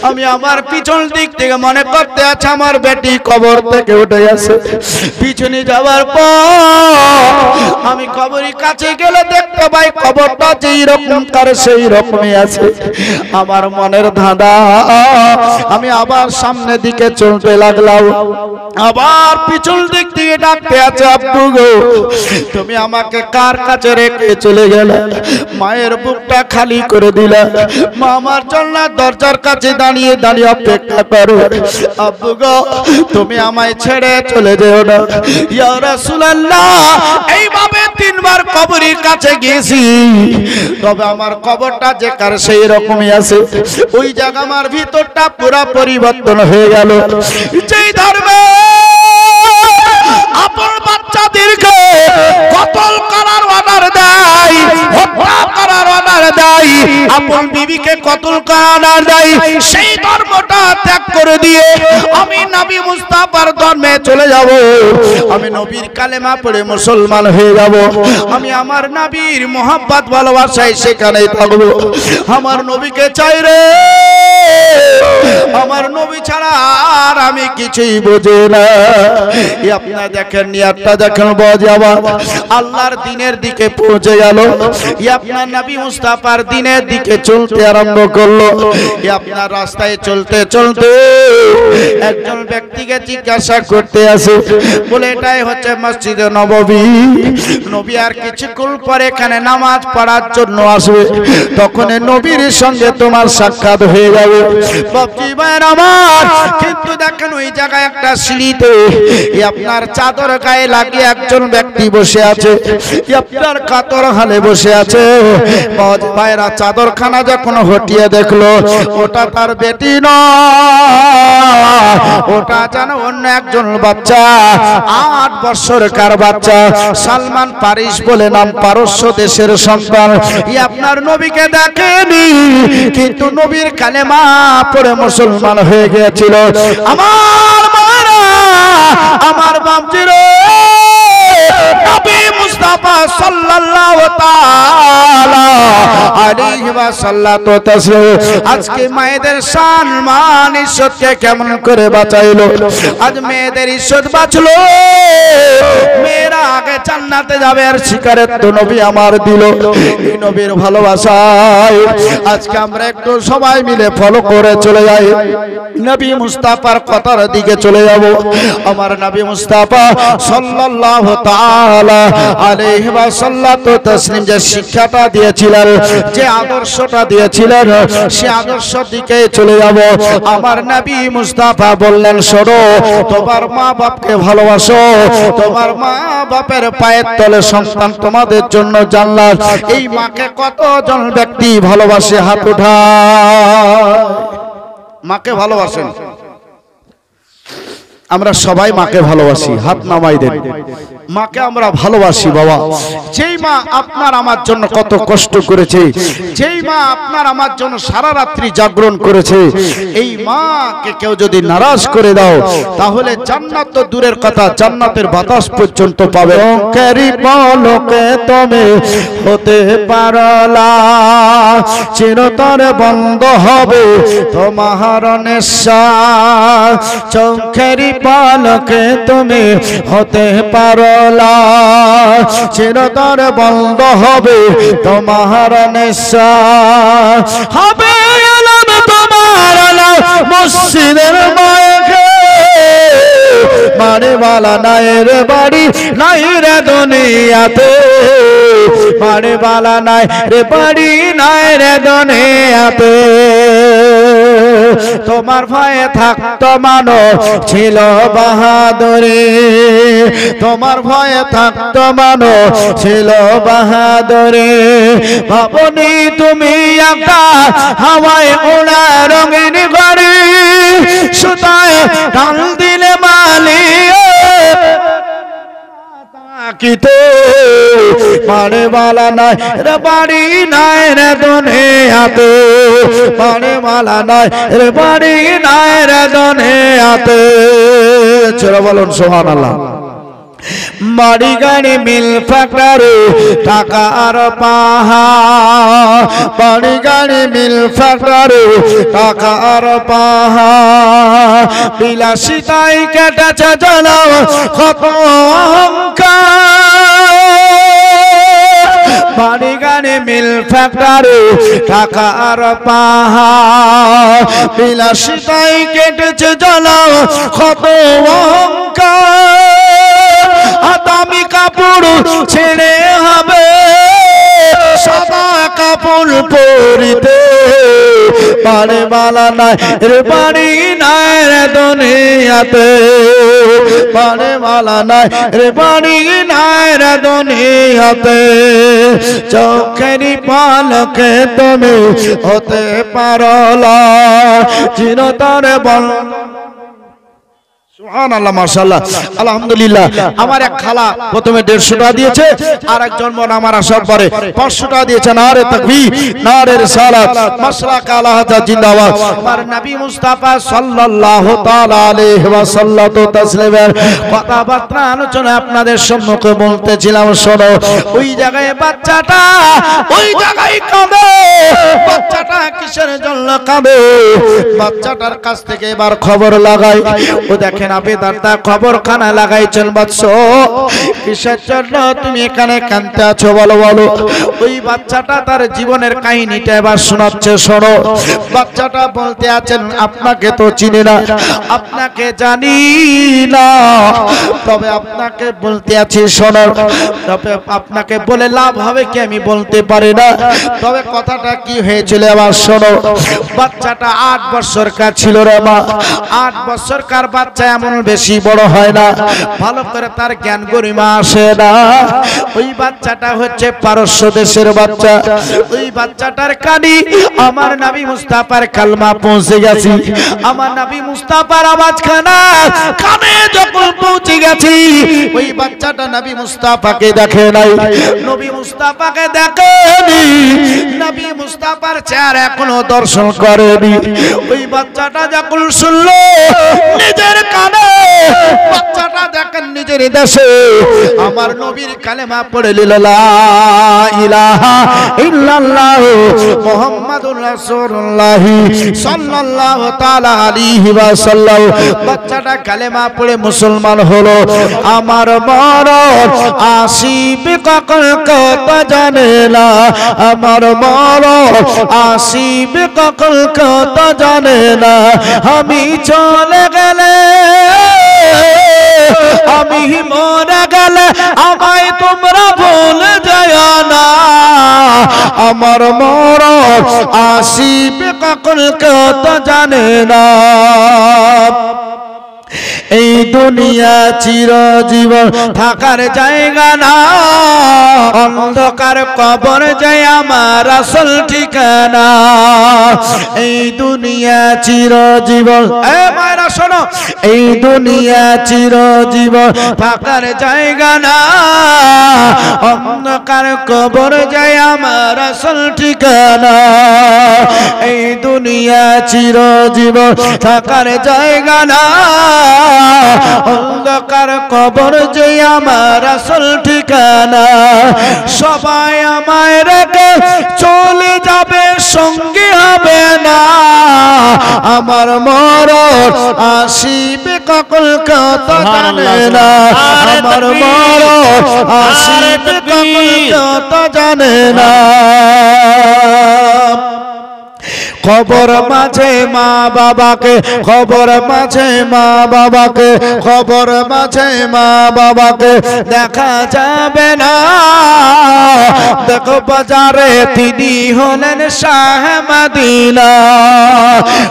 আমি আমার পিছন দিক থেকে মনে করতে আছে আমার বেটি কবর থেকে উঠে আসে। পিছনে যাওয়ার পর আমি কবরের কাছে গেলে দেখতে পাই কবরটা যেই রকম তার সেই রকমই আছে। আমার মনের ধাঁধা, আমি আবার সামনে দিকে চলতে লাগলাম, আবার পিছন দিক থেকে ডাকতে আছে, আব্বু গো তুমি আমাকে কার কাছে রেখে চলে গেলে? মায়ের বুকটা খালি করে দিলে, মা আমার জন্য দরজার কাছে দাঁড়িয়ে দাঁড়িয়ে অপেক্ষা করো। আব্বু গো তুমি আমায় ছেড়ে চলে যেও না। ইয়া রাসূলুল্লাহ, এইভাবে তিনবার কবরের কাছে গেছি, তবে আমার কবরটা যে কার সেই রকমই আছে। ওই জায়গা আমার ভিতরটা পুরা পরিবর্তন হয়ে গেল। যেই ধর্মে আপন বাচ্চাদেরকে কতল করার অর্ডার দেয়, হত্যা করার অর্ডার দেয়, আপন বিবিকে কতল করার অর্ডার দেয়, সেই ধর্মটা ত্যাগ করে দিয়ে আমি নবী মুস্তাফার ধর্মে চলে যাব। আমি নবীর কালেমা পড়ে মুসলমান হয়ে যাব। আমি আমার নবীর মোহাব্বত ভালোবাসায় সেখানেই থাকবো। আমার নবীকে চাই রে, আমার নবী ছাড়া আর আমি কিছুই বুঝি না। আপনারা দেখেন নিয়াতটা দেখেন, বাবা আল্লাহর দিনের দিকে পৌঁছে গেল। আপনার নবী মুস্তাফার দিনের দিকে চলতে আরম্ভ করলো। আপনার রাস্তায় চলতে চলতে একজন ব্যক্তিকে জিজ্ঞাসা করতে আসে, বলে এটাই হচ্ছে মসজিদে নববী, নবী আর কিছুক্ষণ পরে এখানে নামাজ পড়ার জন্য আসবে, তখন নবীর সঙ্গে তোমার সাক্ষাৎ হয়ে যাবে। বাপজি ভাইয়ের আমার, কিন্তু দেখেন ওই জায়গায় একটা সিঁড়িতে আপনার চাদর গায়ে লাগিয়ে একজন ব্যক্তি বসে আছে, আপনার কাতর হালে বসে আছে। ভাইরা চাদরখানা যখন হটিয়ে দেখলো, ওটা তার বেটি নয়, ওটা যেন অন্য একজন বাচ্চা, 8 বছরকার বাচ্চা, সালমান পারিস বলে নাম, পারস্য দেশের সন্তান। আপনার নবীকে দেখেনি, কিন্তু নবীর কালেমা পড়ে মুসলমান হয়ে গিয়েছিল। আমার মারা, আমার বাপজিরো, নবী মুস্তাফা সাল্লাল্লাহু তাআলা আলাইহি ওয়াসাল্লাম আজকে মায়েদের সম্মান ইজ্জতকে কেমন করে বাঁচাইলো। আজ মেয়েদের ইজ্জত বাঁচলো, মেয়েরা আগে জান্নাতে যাবে আর শিকারের তো নবী আমার দিল। এই নবীর ভালোবাসায় আজকে আমরা একটু সবাই মিলে ফলো করে চলে যাই, নবী মুস্তাফার কথার দিকে চলে যাব। আমার নবী মুস্তাফা সাল্লাল্লাহু তাআলা আলাইহি ওয়াসাল্লাম তাসলিম যে শিক্ষাটা দিয়েছিলেন, যে আদর্শটা দিয়েছিলেন, সে আদর্শের দিকে চলে যাব। আমার নবী মুস্তাফা বললেন, শোনো, তোমার মা বাপকে ভালোবাসো, তোমার মা বাপের পায়ের তলে সন্তান তোমাদের জন্য জান্নাত। এই মাকে কতজন ব্যক্তি ভালোবাসে? হাত উঠায়। মাকে ভালোবাসেন? আমরা সবাই মাকে ভালোবাসি, হাত নামাই দেন। মাকে আমরা ভালোবাসি বাবা। যেই মা আপনার আমার জন্য কত কষ্ট করেছে, যেই মা আপনার আমার জন্য সারা রাত্রি জাগরণ করেছে, এই মাকে কেউ যদি নারাজ করে দাও, তাহলে জান্নাত তো দূরের কথা, জান্নাতের বাতাস পর্যন্ত পাবে। চোখেরই পলকে তুমি হতে পারলা, চিরতরে বন্ধ হবে তোমার নেশা। চোখেরই পলকে তুমি হতে পারলা, চিরতরে বন্ধ হবে তোমার নেশা। হবে আলম তোমার মসজিদের মায়েকে, বাড়িওয়ালা নাই রে বাড়ি নাই রে দুনিয়াতে বাড়িওয়ালা নাই রে বাড়ি নাই রে দুনিয়াতে তোমার ভয়ে থাকতো মানুষ ছিল বাহাদুরে তোমার ভয়ে থাকতো মানুষ ছিল বাহাদুরে ভাবনি তুমি একটা হাওয়ায় ওড়া রঙিন গাড়ি সুতায় ঢাল দিলে মালি কিতে বাড়িওয়ালা নাই রে বাড়ি নাই রে দুনিয়াতে বাড়িওয়ালা নাই রে বাড়ি নাই রে দুনিয়াতে চলো বলুন সুবহানাল্লাহ বাড়ি গাড়ি মিল ফ্যাক্টরি টাকা আর পাহা বাড়ি গাড়ি মিল ফ্যাক্টরি টাকা আর পাহা বিলাসিতাই কেটেছে জানাও কত অহংকার বাড়ি গাড়ি মিল ফ্যাক্টরি টাকা আর পাহা বিলাসিতাই কেটেছে জানাও কত অহংকার দামি কাপড় ছেড়ে হবে সাদা কাপড় পরিতে বাড়িওয়ালা নাই রে বাড়ি নাই রে দুনিয়াতে বাড়িওয়ালা নাই রে বাড়ি নাই রে দুনিয়াতে চোখেরই পালকে তুমি হতে পারো চিরতরে বল সুবহানাল্লাহ মাশাআল্লাহ আলহামদুলিল্লাহ আমার এক খালা প্রথমে 150 টাকা দিয়েছে আর একজন বোন আমার আসার পরে 500 টাকা দিয়েছে নারে তাকবীর নারে রিসালাত মাশরাক আলা হাজা জিন্দাবাদ আমার নবী মুস্তাফা সাল্লাল্লাহু তাআলা আলাইহি ওয়াসাল্লাম তাসলিমের কথাবার্তা আলোচনা আপনাদের সম্মুখে বলতেছিলাম শোনো ওই জায়গায় বাচ্চাটা ওই জায়গায় কাঁদে বাচ্চাটা কিসের জন্য কাঁদে বাচ্চাটার কাছ থেকে এবার খবর লাগাই ও দেখেন আবেদারটা খবরখানা লাগাইছেন বাচ্চ কিসের জন্য তুমি এখানে কাঁদতে আছো বলো বলো ওই বাচ্চাটা তার জীবনের কাহিনীটা এবার শোনাচ্ছে শোনো বাচ্চাটা বলতে আছেন আপনাকে তো চিনি না আপনাকে জানি না তবে আপনাকে বলতে আছি শোনো তবে আপনাকে বলে লাভ হবে কি আমি বলতে পারি না তবে কথাটা কি হয়েছিল এবার শোনো বাচ্চাটা 8 বছরকার ছিল রে মা 8 বছরকার বাচ্চা এমন বেশি বড় হয় না ভালো করে তার জ্ঞান গরিমা আসে না ওই বাচ্চাটা হচ্ছে পারস্য দেশের বাচ্চা ওই বাচ্চাটার কানে আমার নবী মুস্তাফার কালমা পৌঁছে গেছে আমার নবী মুস্তাফার আওয়াজখানা কানে যখন পৌঁছে গেছে ওই বাচ্চাটা নবী মুস্তাফাকে দেখে নাই নবী মুস্তাফাকে দেখেনি নবী মুস্তাফার চেহারা এখনো দর্শন করেনি ওই বাচ্চাটা যখন শুনলো নিজের কানে বাচ্চাটা দেখেন নিজের দেশে আমার নবীর কালেমা পড়ে নিল লা ইলাহা ইল্লাল্লাহ মুহাম্মাদুর রাসূলুল্লাহ সাল্লাল্লাহু তাআলা আলাইহি ওয়াসাল্লাম বাচ্চাটা কালেমা পড়ে মুসলমান হলো আমার মরদ আসিবে কখন কত জানে না আমার মরদ আসিবে কখন কত জানে না আমি চলে গেলে আমি মরে গেলে আমায় তোমরা ভুলে যায় না আমার মরদ আসিবে কখন কত জানে না এই দুনিয়া চিরজীবন থাকার জায়গা না অন্ধকার কবর যায় আমার আসল ঠিকানা এই দুনিয়া চিরজীবন এ মায়েরা শোনো এই দুনিয়া চিরজীবন থাকার জায়গা না অন্ধকার কবর যায় আমার আসল ঠিকানা এই দুনিয়া চিরজীবন থাকার জায়গা না অন্ধকার কবর যে আমার আসল ঠিকানা সবাই আমায় রেখে চলে যাবে সঙ্গে হবে না আমার মরদ আসিবে কখন কত জানে না আমার মরদ আসিবে কখন কত জানে না খবর মাঝে মা বাবাকে, খবর মাঝে মা বাবাকে, খবর মাঝে মা বাবাকে দেখা যাবে না। দেখো বাজারে তিনি হলেন শাহ মদিনা।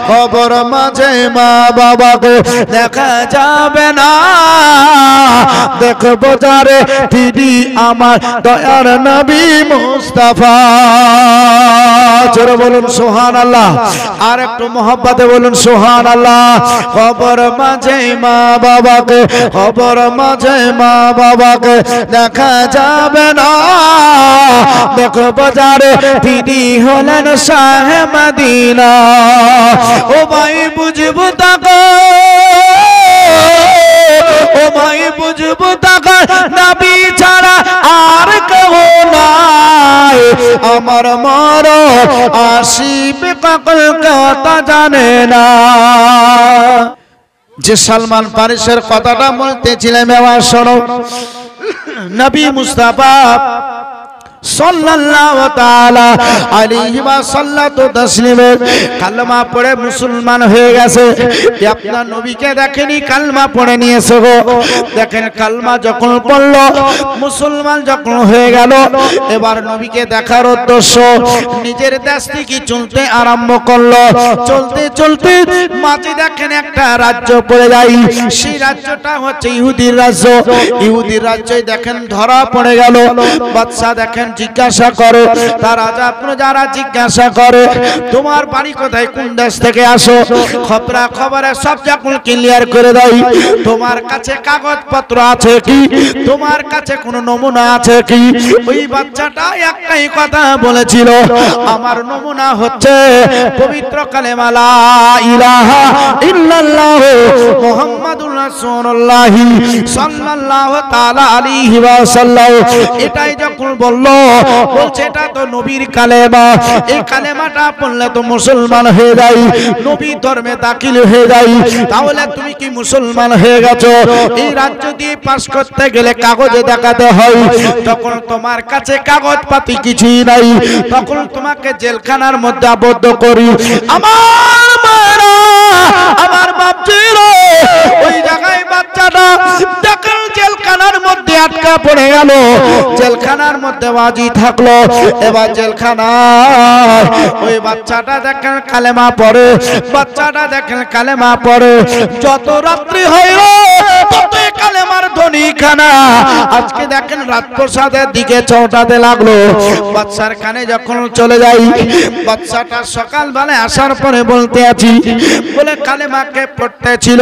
খবর মাঝে মা বাবাকে দেখা যাবে না। দেখো বাজারে তিনি আমার দয়ার নবী মুস্তাফা। জোরে বলুন সুবহানাল্লাহ। আর একটু মোহব্বতে বলুন সুবহানাল্লাহ। খবর মাঝে মা বাবাকে, খবর মাঝে মা বাবাকে দেখা যাবে না। দেখো বাজারে তিনি হলেন শাহ মদিনা। ও ভাই বুঝবো তাকে, ও ভাই বুঝবো তাকে নবী ছাড়া আর কেউ নাই। আমার মর আসিবে পাগল কথা জানে না। যে সালমান ফারিসের কথাটা বলতেছিলাম এবার শোনো। নবী মুস্তাফা সাল্লাল্লাহু তাআলা আলাইহি ওয়া সাল্লাতু তাসলিমে কালেমা পড়ে মুসলমান হয়ে গেছে। আপনার নবীকে দেখেনি কালেমা পড়ে নিয়েছে গো। দেখেন কালেমা যখন পড়লো, মুসলমান যখন হয়ে গেল, এবার নবীকে দেখার উদ্দেশ্য নিজের দেশ থেকে চলতে আরম্ভ করলো। চলতে চলতে মাঝে দেখেন একটা রাজ্য পড়ে যায়। সেই রাজ্যটা হচ্ছে ইহুদির রাজ্য। ইহুদির রাজ্যে দেখেন ধরা পড়ে গেল। বাদশা দেখেন জিজ্ঞাসা করে, তার রাজা প্রজারা জিজ্ঞাসা করে তোমার বাড়ি কোথায়, কোন দেশ থেকে আসো, খবরা খবরে সব যখন ক্লিয়ার করে দেয়। তোমার কাছে কাগজপত্র আছে কি, তোমার কাছে কোনো নমুনা আছে কি? ওই বাচ্চাটা একটাই কথা বলেছিল, আমার নমুনা হচ্ছে পবিত্র কালেমা লা ইলাহা ইল্লাল্লাহ মুহাম্মাদুর রাসূলুল্লাহ সাল্লাল্লাহু তাআলা আলাইহি ওয়া সাল্লাম। এটাই যখন বললো, বলছে এটা তো নবীর কালেমা, এই কালেমাটা পড়লে তো মুসলমান হয়ে যাই, নবী ধর্মে দাখিল হয়ে যাই। তাহলে তুমি কি মুসলমান হয়ে গেছো? এই রাজ্য দিয়ে পাস করতে গেলে কাগজে দেখাতে হয়। তখন তোমার কাছে কাগজ পাতি কিছুই নাই, তখন তোমাকে জেলখানার মধ্যে আবদ্ধ করি। আমার মারা, আমার বাপজির ওই জায়গায় বাচ্চাটা দেখেন জেলখানার মধ্যে আটকা পড়ে গেল। জেলখানার মধ্যে বাজি থাকলো। এবার জেলখানায় ওই বাচ্চাটা দেখেন কালেমা পড়ে, বাচ্চাটা দেখেন কালেমা পড়ে। যত রাত্রি হইল তত কালেমার ধ্বনি খানা আজকে দেখেন রাতপ্রসাদের দিকে চৌটাতে লাগলো। বাচ্চার কানে যখন চলে যাই, বাচ্চাটা সকালবেলায় আসার পরে বলতে আছি, বলে কালেমাকে পড়তে ছিল,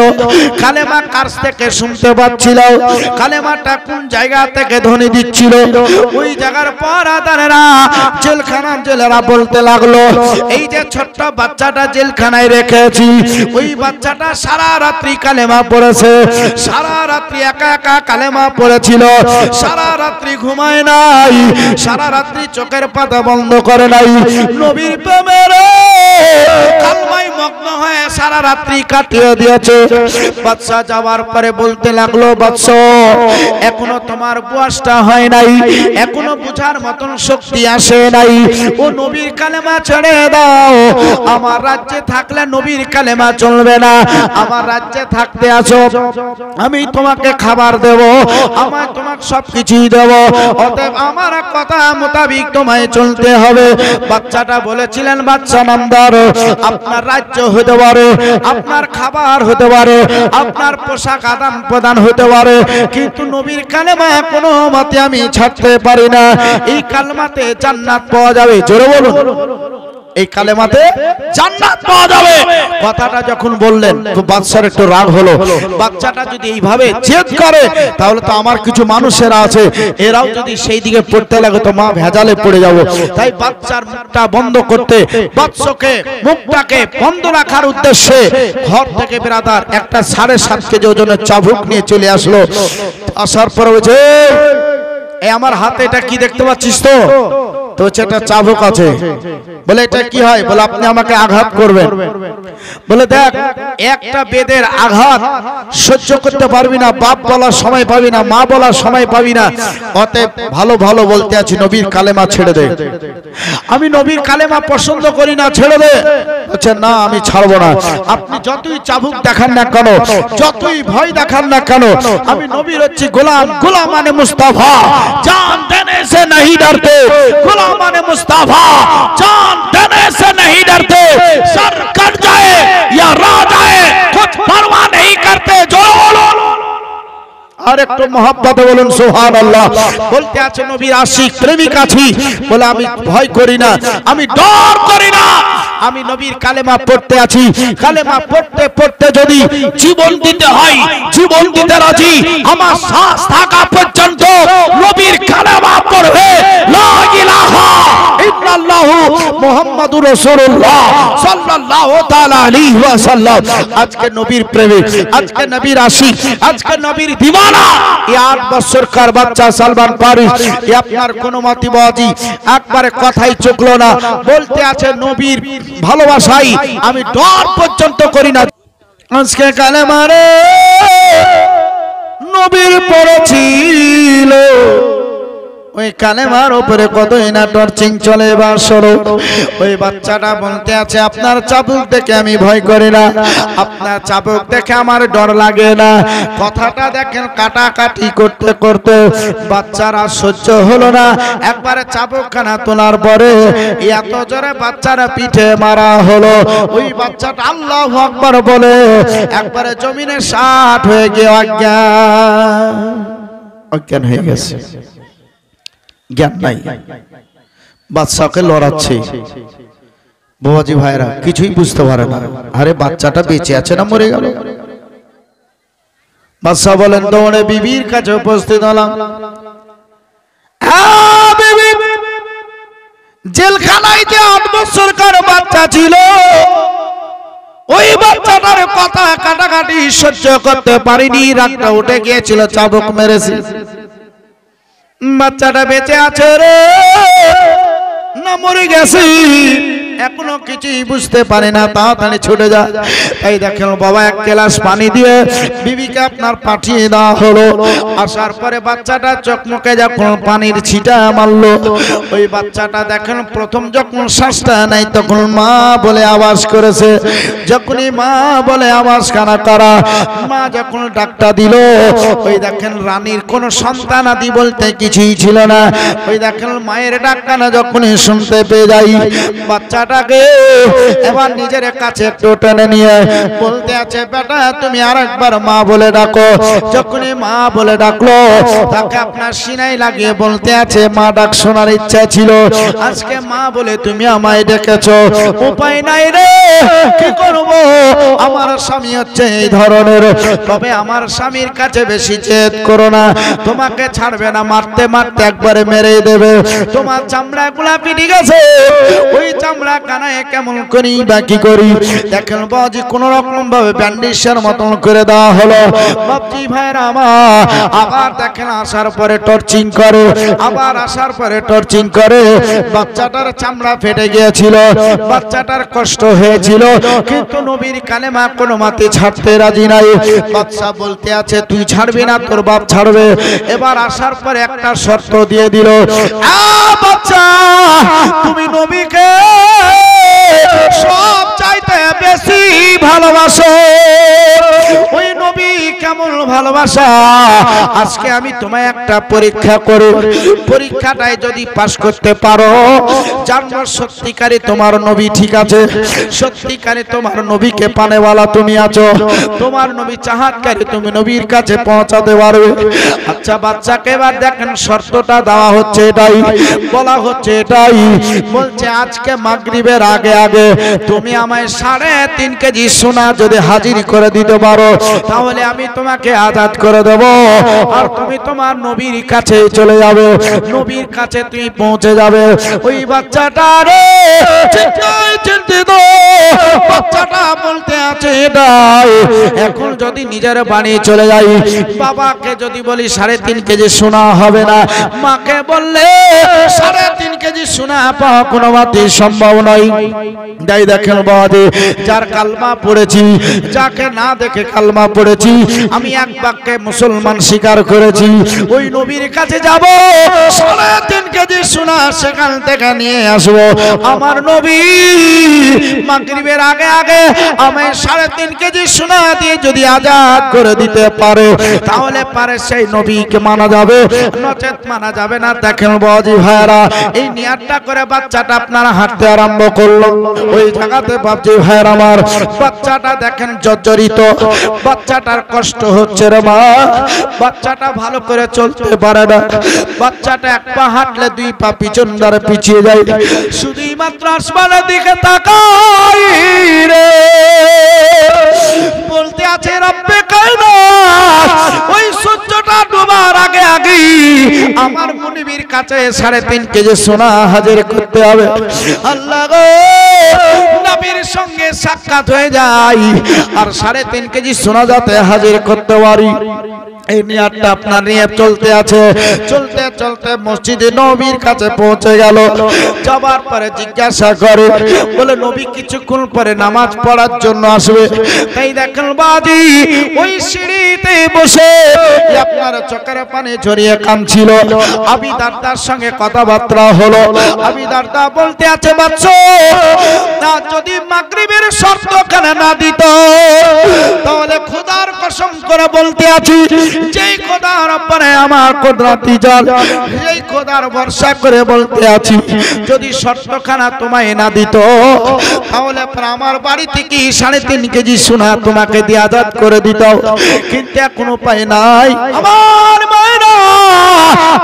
কালেমা কাছ থেকে শুনতে পাচ্ছিল, কালেমাটা কোন জায়গা থেকে ধ্বনি দিচ্ছিল। ওই জায়গার পর আদারেরা জেলখানার জেলেরা বলতে লাগলো, এই যে ছোট্ট বাচ্চাটা জেলখানায় রেখেছি, ওই বাচ্চাটা সারা রাত্রি কালেমা পড়েছে, সারা রাত্রি একা একা কালেমা পড়েছিল, সারা রাত্রি ঘুমায় নাই, সারা রাত্রি চোখের পাতা বন্ধ করে নাই, নবীর প্রেমের কালমায় মগ্ন হয়ে সারা রাত্রি কাটিয়ে দিয়েছে। বাদশা যাওয়ার পরে বলতে লাগলো, বাদশা এখনো তোমার বয়সটা হয় নাই, এখনো বুঝার মতন শক্তি আসে নাই, ও নবীর কালেমা ছেড়ে দাও। আমার রাজ্যে থাকলে নবীর কালেমা চলবে না, আমার রাজ্যে থাকতে আসো, আমি তোমাকে খাবার দেব, আমায় তোমাকে সবকিছুই দেব, অতএব আমার কথা মোতাবিক তোমায় চলতে হবে। বাচ্চাটা বলেছিলেন, বাচ্চা নামদার, আপনার রাজ্য হতে পারে, আপনার খাবার হতে পারে, আপনার পোশাক আদান প্রদান হতে পারে, কিন্তু নবীর কালেমা কোনো মতে আমি ছাড়তে পারি না। এই কালেমাতে জান্নাত পাওয়া যাবে। জোরে বলুন, এই কালেমাতে জান্নাত পাওয়া যাবে। কথাটা যখন বললেন তো বাদশার একটু রাগ হলো। বাচ্চাটা যদি এইভাবে জেদ করে, তাহলে তো আমার কিছু মানুষেরা আছে, এরাও যদি সেই দিকে পড়তে লাগে তো মা ভেজালে পড়ে যাব। তাই বাচ্চার মুখটা বন্ধ করতে, বাচ্চাকে মুখটাকে বন্ধ রাখার উদ্দেশ্যে ঘর থেকে বেরাদার একটা 7.5 কেজি ওজনের চাবুক নিয়ে চলে আসলো। আসার পর বলছে, এই আমার হাতে এটা কি দেখতে পাচ্ছিস তো? তো সেটা চাবুক আছে। বলে এটা কি হয়? বলে আপনি আমাকে আঘাত করবেন। বলে দেখ, একটা বেদের আঘাত সহ্য করতে পারবি না, বাপ বলার সময় পাবি না, মা বলার সময় পাবি না, অতএব ভালো ভালো বলতে আছি নবীর কালেমা ছেড়ে দে। আমি নবীর কালেমা পছন্দ করি না, ছেড়ে দে। বলছে না আমি ছাড়বো না। আপনি যতই চাবুক দেখান না কেন, যতই ভয় দেখান না কেন, আমি নবীর হচ্ছি গোলাম। গোলাম মানে মুস্তাফা, জান দেনে সে नहीं डरते। गुलाम माने मुस्ताफा, जान देने से नहीं डरते। सर कट जाए या रह जाए कुछ परवाह नहीं करते। जो আর একটু মহব্বতে বলুন সুবহানাল্লাহ। বলতে আছে নবীর আশিক প্রেমিক আছি বলে আমি ভয় করি না, আমি ডর করি না। আমি নবীর কালেমা পড়তে আছি, কালেমা পড়তে পড়তে যদি জীবন দিতে হয় জীবন দিতে রাজি। আমার শ্বাস থাকা পর্যন্ত নবীর কালেমা পড়বে। লা ইলাহা ইল্লাল্লাহু মুহাম্মাদুর রাসূলুল্লাহ সাল্লাল্লাহু তাআলা আলাইহি ওয়াসাল্লাম। আজকে নবীর প্রেমিক, আজকে নবীর আশিক, আজকে নবীর দিওয়ানা। এই 8 বছরকার বাচ্চা সালমান ফারিস, এই আপনার কোনো মতিবাজি একবারে কথাই চুকলো না। বলতে আছে নবীর ভালোবাসাই আমি ডর পর্যন্ত করি না। আজকে কালেমা রে নবীর পড়েছিল, ওই কালেমার উপরে কতই না টর্চিং চলে। এবার সরো, ওই বাচ্চাটা বলতে আছে আপনার চাবুক দেখে আমি ভয় করি না, আপনার চাবুক দেখে আমার ডর লাগে না। কথাটা দেখেন কাটাকাটি করতে করতে বাচ্চারা সহ্য হলো না। একবারে চাবুকখানা তোলার পরে এত জোরে বাচ্চারা পিঠে মারা হলো। ওই বাচ্চাটা আল্লাহু আকবার বলে একবারে জমিনে ষাট হয়ে গিয়ে অজ্ঞান হয়ে গেছে। জ্ঞান নাই, বাচ্চাকে লড়াচ্ছে। বাবাজি ভাইরা কিছুই বুঝতে পারে না। আরে বাচ্চাটা বেঁচে আছে না মরে গেল? বাচ্চা বলেন দৌড়ে বিবির কাছে উপস্থিত হলাম। জেলখানায় যে 8 বছরকার বাচ্চা ছিল, ওই বাচ্চাটার কথা কাটাকাটি সহ্য করতে পারিনি, রাগটা উঠে গিয়েছিল, চাবুক মেরেছি। বাচ্চাটা বেঁচে আছে রে না মরে গেছে এখনো কিছুই বুঝতে পারে না, তাড়াতাড়ি ছুটে যায়। তাই দেখেন বাবা এক গ্লাস পানি দিয়ে বিবিকে আপনার পাঠিয়ে দেওয়া হলো। আসার পরে বাচ্চাটা চোখ মুখে যখন পানির ছিটা মারলো, ওই বাচ্চাটা দেখেন প্রথম যখন শ্বাসটা নাই তখন মা বলে আওয়াজ করেছে। যখনই মা বলে আওয়াজ কানা করা, মা যখন ডাকটা দিল, ওই দেখেন রানীর কোনো সন্তান আদি বলতে কিছুই ছিল না। ওই দেখেন মায়ের ডাকটা যখনই শুনতে পেয়ে যাই, বাচ্চা এবার নিজের কাছে একটু টেনে নিয়ে বলতে আছে বেটা তুমি আরেকবার মা বলে ডাকো। যখনই মা বলে ডাকলো তাকে আপনার সিনাই লাগিয়ে বলতে আছে মা ডাক শোনার ইচ্ছা ছিল, আজকে মা বলে তুমি আমায় ডেকেছো, উপায় নাই রে কি করব, আমার স্বামী হচ্ছে এই ধরনের। তবে আমার স্বামীর কাছে বেশি জেদ করো না, তোমাকে ছাড়বে না, মারতে মারতে একবারে মেরে দেবে। তোমার চামড়া গুলা পিটি গেছে, ওই চামড়া কানায় কেমন করি বা কি করি। দেখেন বাজি কোন রকম ভাবে ব্যান্ডেজের মতন করে দেওয়া হলো। বাপজি ভাইরা আমার আবার দেখেন আসার পরে টর্চিং করে, আবার আসার পরে টর্চিং করে। বাচ্চাটার চামড়া ফেটে গিয়েছিল, বাচ্চাটার কষ্ট হয়েছিল, কিন্তু নবীর কালেমা কোনো মাতে ছাড়তে রাজি নাই। বাদশা বলতে আছে তুই ছাড়বি না, তোর বাপ ছাড়বে। এবার আসার পরে একটা শর্ত দিয়ে দিল, বাচ্চা তুমি নবীকে সব চাইতে বেশি ভালোবাসো। ওই নবী কেমন ভালোবাসা, আজকে আমি তোমায় একটা পরীক্ষা করব, পরীক্ষাটায় যদি পাস করতে পারো জানবো সত্যিকারে তোমার নবী ঠিক আছে, সত্যিকারে তোমার নবীকে পানেওয়ালা তুমি আছো, তোমার নবী চাহাতকারী তুমি নবীর কাছে পৌঁছাতে পারবে। আচ্ছা বাচ্চাকে এবার দেখেন শর্তটা দেওয়া হচ্ছে এটাই, বলা হচ্ছে এটাই, বলছে আজকে মাগরিবের আগে আগে তুমি আমায় 3.5 কেজি সোনা যদি হাজির করে দিতে পারো তাহলে আমি তোমাকে আজাদ আজাদ করে দেব আর তুমি তোমার নবীর কাছে চলে যাবে নবীর কাছে তুমি পৌঁছে যাবে ওই বাচ্চাটা রে চিন্তিত বাচ্চাটা বলতে আছে এটাই এখন যদি নিজের বাড়ি চলে যাই বাবাকে যদি বলি 3.5 কেজি সোনা হবে না মাকে বললে 3.5 কেজি সোনা পাওয়া কোনো মতেই সম্ভব নয় তাই দেখেন বাবা যার কালমা পড়েছি যাকে না দেখে কালমা পড়েছি আমি এক বাক্যে মুসলমান স্বীকার করেছি ওই নবীর কাছে যাব 3.5 কেজি সোনা সেখান থেকে নিয়ে আসবো আমার নবী মাগরিবের আগে আগে আমি 3.5 কেজি সোনা দিয়ে যদি আজাদ করে দিতে পারে তাহলে পারে সেই নবীকে মানা যাবে নচেত মানা যাবে না দেখেন বাবাজি ভাইরা এই নিয়াতটা করে বাচ্চাটা আপনারা হাঁটতে আরম্ভ করলো ওই জায়গাতে বাপজি ভাইরা আমার বাচ্চাটা দেখেন জর্জরিত বাচ্চাটার কষ্ট হচ্ছে রে মা বাচ্চাটা ভালো করে চলতে পারে না বাচ্চাটা এক পা হাঁটলে 2 পা পিছন ধরে পিছিয়ে যায় শুধুই মাত্র আসমানের দিকে তাকাই রে বলতে আছে রব্বে কায়নাত ওই সূর্যটা ডোবার আগে আগে আমার মুনিবের কাছে 3.5 কেজি সোনা হাজির করতে হবে আল্লাহ গো নবীর সঙ্গে সাক্ষাৎ হয়ে যায় আর 3.5 কেজি সোনা যাতে হাজির করতে পারি এই নিয়াতটা আপনার নিয়ে চলতে আছে চলতে চলতে মসজিদে নবীর কাছে পৌঁছে গেল যাবার পরে জিজ্ঞাসা করে বলে নবী কিছুক্ষণ পরে নামাজ পড়ার জন্য আসবে তাই দেখেন বাদি ওই সিঁড়িতে বসে আপনার চোখের পানি ঝরিয়ে কাঁদছিল আবি দারদার সঙ্গে কথাবার্তা হলো আবি দারদা বলতে আছে বাচ্চা না যদি মাগরিবের শর্ত খানা না দিত তাহলে খোদার কসম করে বলতে আছি যেই খোদার উপরে আমার কুদরতি জল সেই খোদার ভরসা করে বলতে আছি যদি শর্তখানা তোমায় না দিত তাহলে আমার বাড়ি থেকে 3.5 কেজি সোনা তোমাকে দিয়ে আজাদ করে দিত কিন্তু কোনো উপায় নাই আমার মায়েরা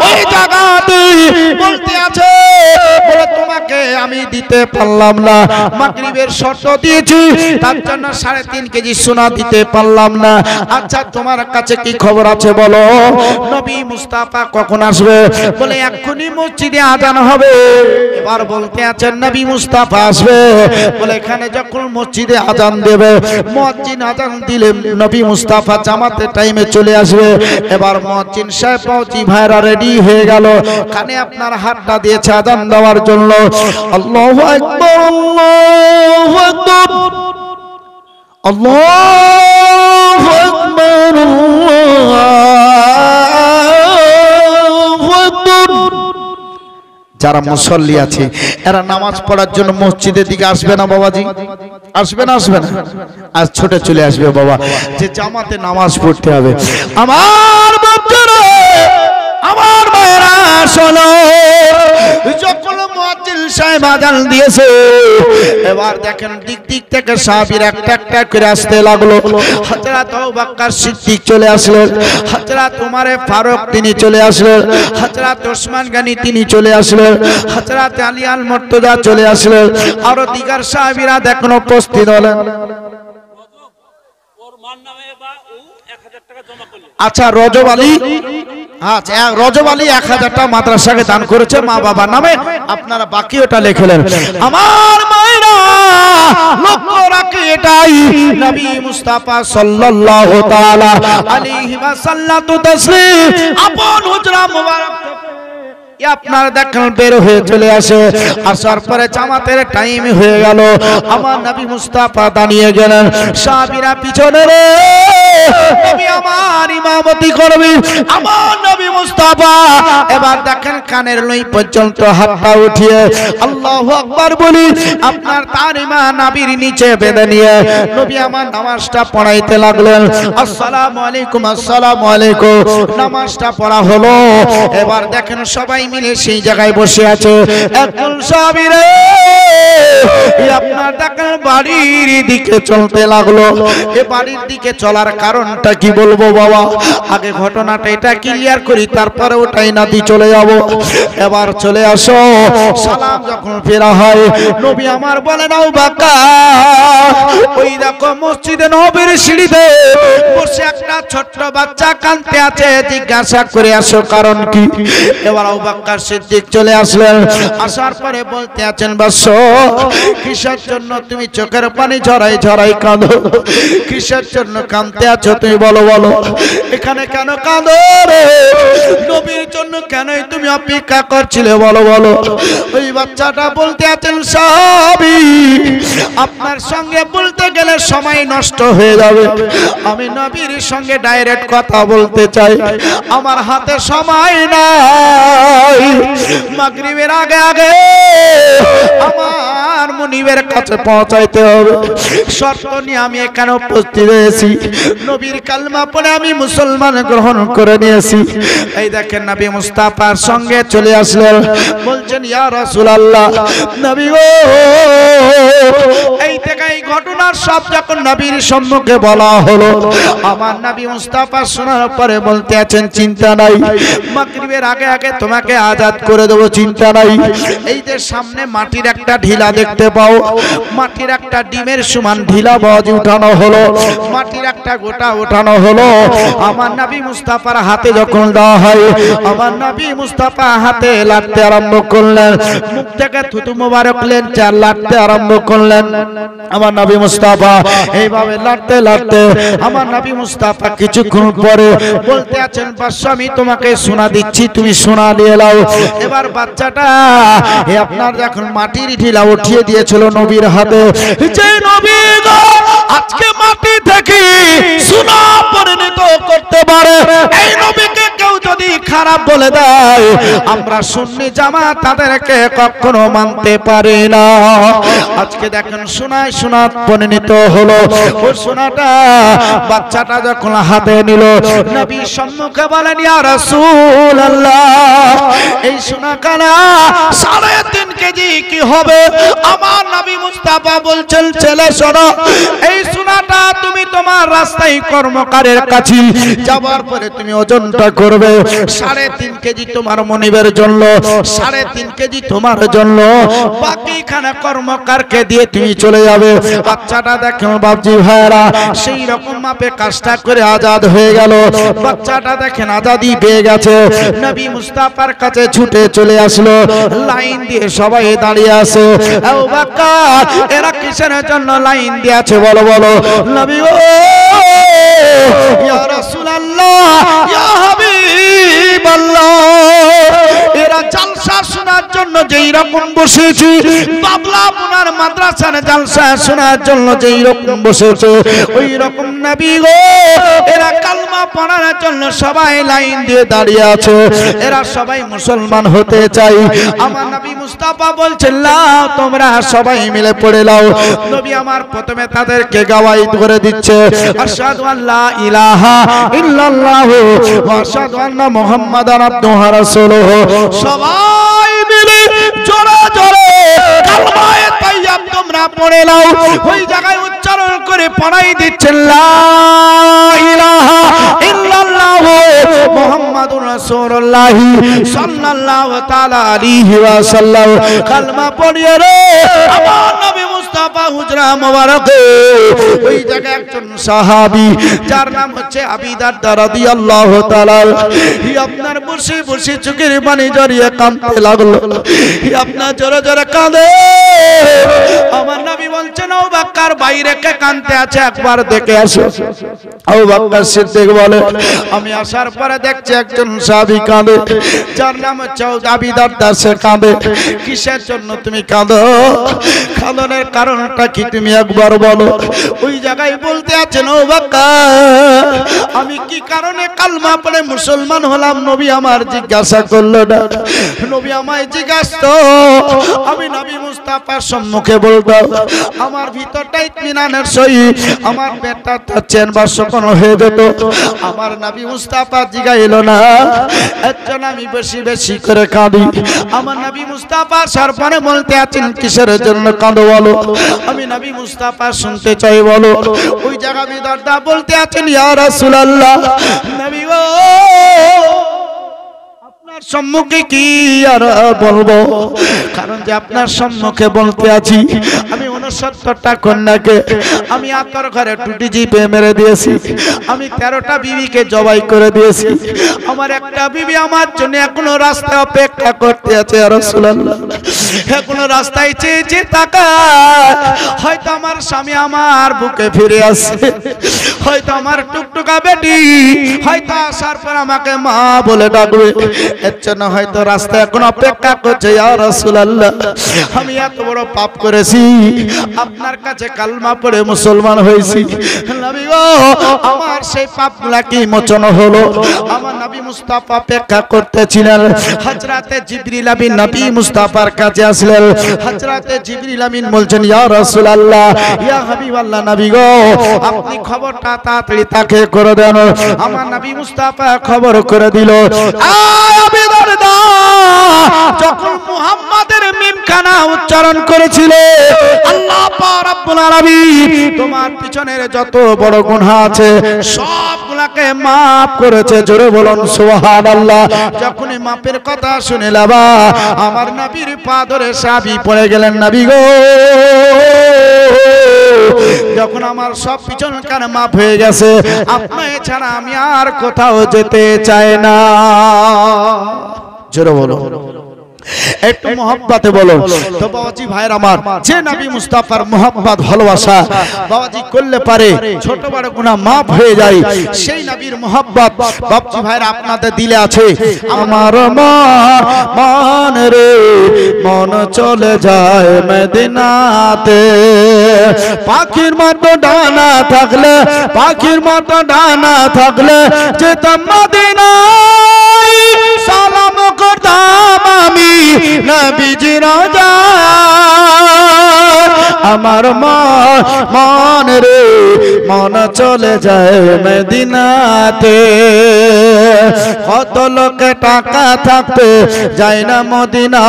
ওই জায়গাতে বলতে আছে বলে তোমাকে আমি দিতে পারলাম না মাগরিবের শর্ত দিয়েছি তার জন্য 3.5 কেজি সোনা দিতে পারলাম না আচ্ছা তোমার কাছে কি খবর আছে বলো নবী মুস্তাফা কখন আসবে বলে এক্ষুনি মসজিদে আজান হবে এবার বলতে আছেন নবী মুস্তাফা আসবে বলে এখানে যখন মসজিদে আজান দেবে মুয়াজ্জিন আজান দিলে নবী মুস্তাফা জামাতের টাইমে চলে আসবে এবার মুয়াজ্জিন সাহেব পৌঁছি ভাইরা রেডি হয়ে গেল কানে আপনার হাতটা দিয়েছে আজান দেওয়ার জন্য আল্লাহু আকবার আল্লাহু আকবার আল্লাহু আকবার আল্লাহু আকবার যারা মুসল্লি আছে এরা নামাজ পড়ার জন্য মসজিদের দিকে আসবে না বাবাজি আসবে না আজ ছোটে চলে আসবে বাবা যে জামাতে নামাজ পড়তে হবে আমার বাচ্চারা আমার ভাইরা শোনো যখন মুয়াজ্জিন সাহেব আজান দিয়েছে এবার দেখেন দিক দিক থেকে সাহাবীরা একটা করে আসতে লাগলো হযরত আবু বকর সিদ্দিক চলে আসলেন হযরত ওমর ফারুক তিনি চলে আসলেন হযরত ওসমান গনি তিনি চলে আসলেন হযরত আলী আল মুর্তজা চলে আসলেন আর দিগার সাহাবীরা দেখুন উপস্থিত হলেন ওর মান নামে বা ও 1000 টাকা জমা করলেন আচ্ছা রজব আলী আচ্ছা রজব আলী 1000 টাকা মাদ্রাসাকে দান করেছে মা বাবার নামে আপনারা বাকি ওটা লিখলেন আমার মায়েরা লক্ষ্য রাখি এটাই নবী মুস্তাফা সাল্লাল্লাহু তাআলা আলাইহি ওয়াসাল্লাম তাসলিম আপন হুজরা মুবারক আপনার দেখেন বের হয়ে চলে আসে আসার পরে জামাতের টাইম হয়ে গেল আমার নবী মুস্তাফা দাঁড়িয়ে গেলেন সাহাবীরা পিছনে রে নবী আমার ইমামতি করবে আমার নবী মুস্তাফা এবার দেখেন কানের লই পর্যন্ত হাতটা উঠিয়ে আল্লাহু আকবার বলি আপনার তার ইমাম নবীর নিচে বেঁধে নিয়ে নবী আমার নামাজটা পড়াইতে লাগলেন আসসালামু আলাইকুম নামাজটা পড়া হলো এবার দেখেন সবাই মিলে সেই জায়গায় বসে আছে একজন সাহাবী রে আপনার দেখেন বাড়ির দিকে চলতে লাগলো। এ বাড়ির দিকে চলার কারণটা কি বলবো বাবা, আগে ঘটনাটা এটা ক্লিয়ার করি, তারপরে ওটাই নাতি চলে যাব। এবার চলে আসো। সালাম যখন ফেরা হয়, নবী আমার বলেন আবু বকর, ওই দেখো মসজিদে নববীর সিঁড়িতে বসে একটা ছোট্ট বাচ্চা কাঁদতে আছে, জিজ্ঞাসা করে আসো কারণ কি। এবার আবু বকর সিদ্দিক চলে আসলেন। আসার পরে বলতে আছেন বাস, কিসের জন্য তুমি চোখের পানি ঝরাই ঝরাই কাঁদো? কিসের জন্য কাঁদতে আছো তুমি বলো বলো, এখানে কেন কাঁদো রে? নবীর জন্য কেনই তুমি অপেক্ষা করছিলে বলো বলো। ওই বাচ্চাটা বলতে আছেন সাহাবী, আপনার সঙ্গে বলতে গেলে সময় নষ্ট হয়ে যাবে, আমি নবীর সঙ্গে ডাইরেক্ট কথা বলতে চাই, আমার হাতে সময় নাই, মাগরিবের আগে আগে আমার মুনিবের কাছে পৌঁছাইতে হবে, শর্ত নিয়ে আমি এখানে উপস্থিত হয়েছি, নবীর কালমা পড়ে আমি মুসলমান গ্রহণ করে নিয়েছি। এই দেখেন নবী মুস্তাফার সঙ্গে চলে আসলেন, বলছেন ইয়া রাসূলুল্লাহ, নবী গো। এই থেকে এই ঘটনার সব যখন নবীর সম্মুখে বলা হলো, আমার নবী মুস্তাফা শোনার পরে বলতে আছেন চিন্তা নাই, মাগরিবের আগে আগে তোমাকে আজাদ করে দেব, চিন্তা নাই। এই যে সামনে মাটির একটা ঢিলা দেখতে পাও, মাটির একটা ডিমের সমান ঢিলা বজ উঠানো হলো, মাটির একটা গোটা উঠানো হলো, আমার নবী মুস্তাফার হাতে যখন দেওয়া হয়, আমার নবী মুস্তাফা হাতে লাড়তে আরম্ভ করলেন, মুখ থেকে থুতু মোবারক লেন চার লাড়তে আরম্ভ করলেন। আমার নবী মুস্তাফা এইভাবে লাড়তে লাড়তে আমার নবী মুস্তাফা কিছুক্ষণ পরে বলতে আছেন বাস, আমি তোমাকে সোনা দিচ্ছি, তুমি সোনা নিয়ে নাও। এবার বাচ্চাটা আপনার যখন মাটির ঢিলা উঠিয়ে দিয়েছিল নবীর হাতে, যে নবী গো আজকে মাটি থেকে সোনা পরিণত করতে পারে, এই নবীকে কেউ যদি খারাপ বলে দেয়, আমরা সুন্নি জামাত তাদেরকে কখনো মানতে পারি না। আজকে দেখেন সোনায় সোনা পরিণত হলো। ও সোনাটা বাচ্চাটা যখন হাতে নিল, নবীর সম্মুখে বলেন ইয়া রাসূলুল্লাহ, এই সোনা কানা 3.5 কেজি কি হবে? আমার নবী মুস্তাফা বলছেন ছেলে শোনো, এই সোনাটা তুমি তোমার রাস্তায় কর্মকারের কাছে যাবার পরে তুমি ওজনটা করবে, 3.5 কেজি তোমার মনিবের জন্য, 3.5 কেজি তোমার জন্য, বাকি খানা কর্মকারকে দিয়ে তুমি চলে যাবে। বাচ্চাটা দেখো বাবজি ভাইরা সেই রকম মাপে কাজটা করে আজাদ হয়ে গেল। বাচ্চাটা দেখেন আজাদি পেয়ে গেছে, নবী মুস্তাফার কাছে ছুটে চলে আসলো, লাইন দিয়ে সবাই দাঁড়িয়ে আছে। আবু বকর এরা কিসের জন্য লাইন দিয়ে আছে বলো বলো? নবী ও ইয়া রাসূলুল্লাহ, ইয়া হাবিবাল্লাহ, এরা জালসা শোনার জন্য যেই রকম বসেছি, বাবলা পুনার মাদ্রাসার জালসা শোনার জন্য যেই রকম বসেছে, ওই রকম নবী গো এরা কালমা পড়ার জন্য সবাই লাইন দিয়ে দাঁড়িয়ে আছে, এরা সবাই মুসলমান হতে চাই। আমার নবী মুস্তাফা বলছেন লাও তোমরা সবাই মিলে পড়ে নাও। নবী আমার প্রথমে তাদেরকে গাওয়াই করে দিচ্ছে, আশহাদু আল্লা ইলাহা ইল্লাল্লাহ ওয়া আশহাদু আন্না মুহাম্মাদান আবদুহু ওয়া রাসূলুহু। সবাই মিলে জোরে জোরে কালমায়ে তাইয়্যিব তোমরা পড়ে নাও। ওই জায়গায় উচ্চারণ করে পড়াই দিচ্ছেন লা ইলাহা ইল্লাল্লাহ মুহাম্মাদুর রাসূলুল্লাহ সাল্লাল্লাহু তাআলা আলাইহি ওয়াসাল্লাম। কালমা পড়িয়ে রে আমার নবী মুস্তাফা হুজরা মোবারকে ওই জায়গায় একজন সাহাবী যার নাম হচ্ছে আবু দারদা রাদিয়াল্লাহু তাআলা, আপনার বসে বসে চোখের পানি জড়িয়ে কাঁদতে লাগলো, আপনার জোরে জোরে কাঁদে। আমার নবী বলছেন আবু বকর বাইরে কে কাঁদতে আছে একবার দেখে আসো। আবু বকর সিদ্দিক বলে আমি আসার পরে দেখছি একজন সাহাবী কাঁদে, যার নাম হচ্ছে আবু দারদা, সে কাঁদে। কিসের জন্য তুমি কাঁদো? কাঁদনের কারণটা কি তুমি একবার বলো। ওই জায়গায় বলতে আছেন আবু বকর আমি কি কারণে কালমা পড়ে মুসলমান হলাম নবী আমার জিজ্ঞাসা করলো না, নবী আমায় জিজ্ঞাসা, আমি নবী মুস্তাফার সম্মুখে বলবো, আমার ভিতরটা ইতমিনানের সহিত আমার পেটটা চেন বাসক স্বপ্ন হয়ে যেত। আমার নবী মুস্তাফা জিগাইল না, একজন আমি বেশি বেশি করে কাঁদি। আমার নবী মুস্তাফা সরপনে বলতে আছেন কিসের জন্য কাঁদো বলো? আমি নবী মুস্তাফা শুনতে চাই বলো। ওই জায়গা বিদরদা বলতে আছেন ইয়া রাসূলুল্লাহ, নবী গো আপনার সম্মুখে কি আর বলবো, কারণ যে আপনার সম্মুখে বলতে আছি আমি 69টা কন্যাকে আমি আতর ঘরে টুটি জিপে মেরে দিয়েছি, আমি 13টা বিবিকে জবাই করে দিয়েছি, আমার একটা বিবি আমার জন্য এখনো রাস্তায় অপেক্ষা করতে আছে ইয়া রাসূলুল্লাহ। এখনো রাস্তায় চেয়ে তাকায়, হয়তো আমার স্বামী আমার বুকে ফিরে আসছে, হয়তো আমার টুকটুকা বেটি হয়তো আসার পর আমাকে মা বলে ডাকবে, এর জন্য হয়তো রাস্তায় এখন অপেক্ষা করছে ইয়া রাসূলুল্লাহ। আমি এত বড় পাপ করেছি, আপনার কাছে কালমা পড়ে মুসলমান হয়েছি, নবী গো আমার সেই পাপগুলা কি মোচন হলো? আমার নবী মুস্তাফা অপেক্ষা করতেছিলেন। হযরতে জিবরিল আমিন নবী মুস্তাফার কাছে আসলেন। হযরতে জিবরিল আমিন বলছেন ইয়া রাসূলুল্লাহ, ইয়া হাবিবাল্লাহ, নবী গো আপনি খবরটা তাড়াতাড়ি তাকে করে দেন। আমার নবী মুস্তাফা খবর করে দিল। যখন মুহাম্মাদের মিমখানা উচ্চারণ করেছিল, আল্লাহ পাক রব্বুল আলামিন তোমার পিছনের যত বড় গুনাহ আছে সবগুলোকে maaf করেছে। জোরে বলুন সুবহানাল্লাহ। যখনই মাপের কথা শুনে লাবা আমার নবীর পা ধরে সাহাবী পড়ে গেলেন, নবী গো যখন আমার সব পিছনকার মাপ হয়ে গেছে, আপনি ছাড়া আমি আর কোথাও যেতে চাই না। জোরে বলো, একটু মোহাব্বতে বলো তো বাবাজি ভাইয়ের আমার, যে নবী মুস্তাফার মোহাব্বত ভালোবাসা বাবাজি করলে পারে ছোট বড় গুনাহ maaf হয়ে যায়। সেই নবীর মোহাব্বত বাবাজি ভাইয়ের আপনাদের দিলে আছে। আমার মন রে মন চলে যায় মদিনাতে, পাখির মতো ডানা থাকলে পাখির মতো ডানা থাকলে যেতাম মদিনায়, সালাম করতাম আমি নবীজি রাজা। আমার মন রে মন চলে যায় মদিনাতে, কত লোকে টাকা থাকতে যায় না মদিনা,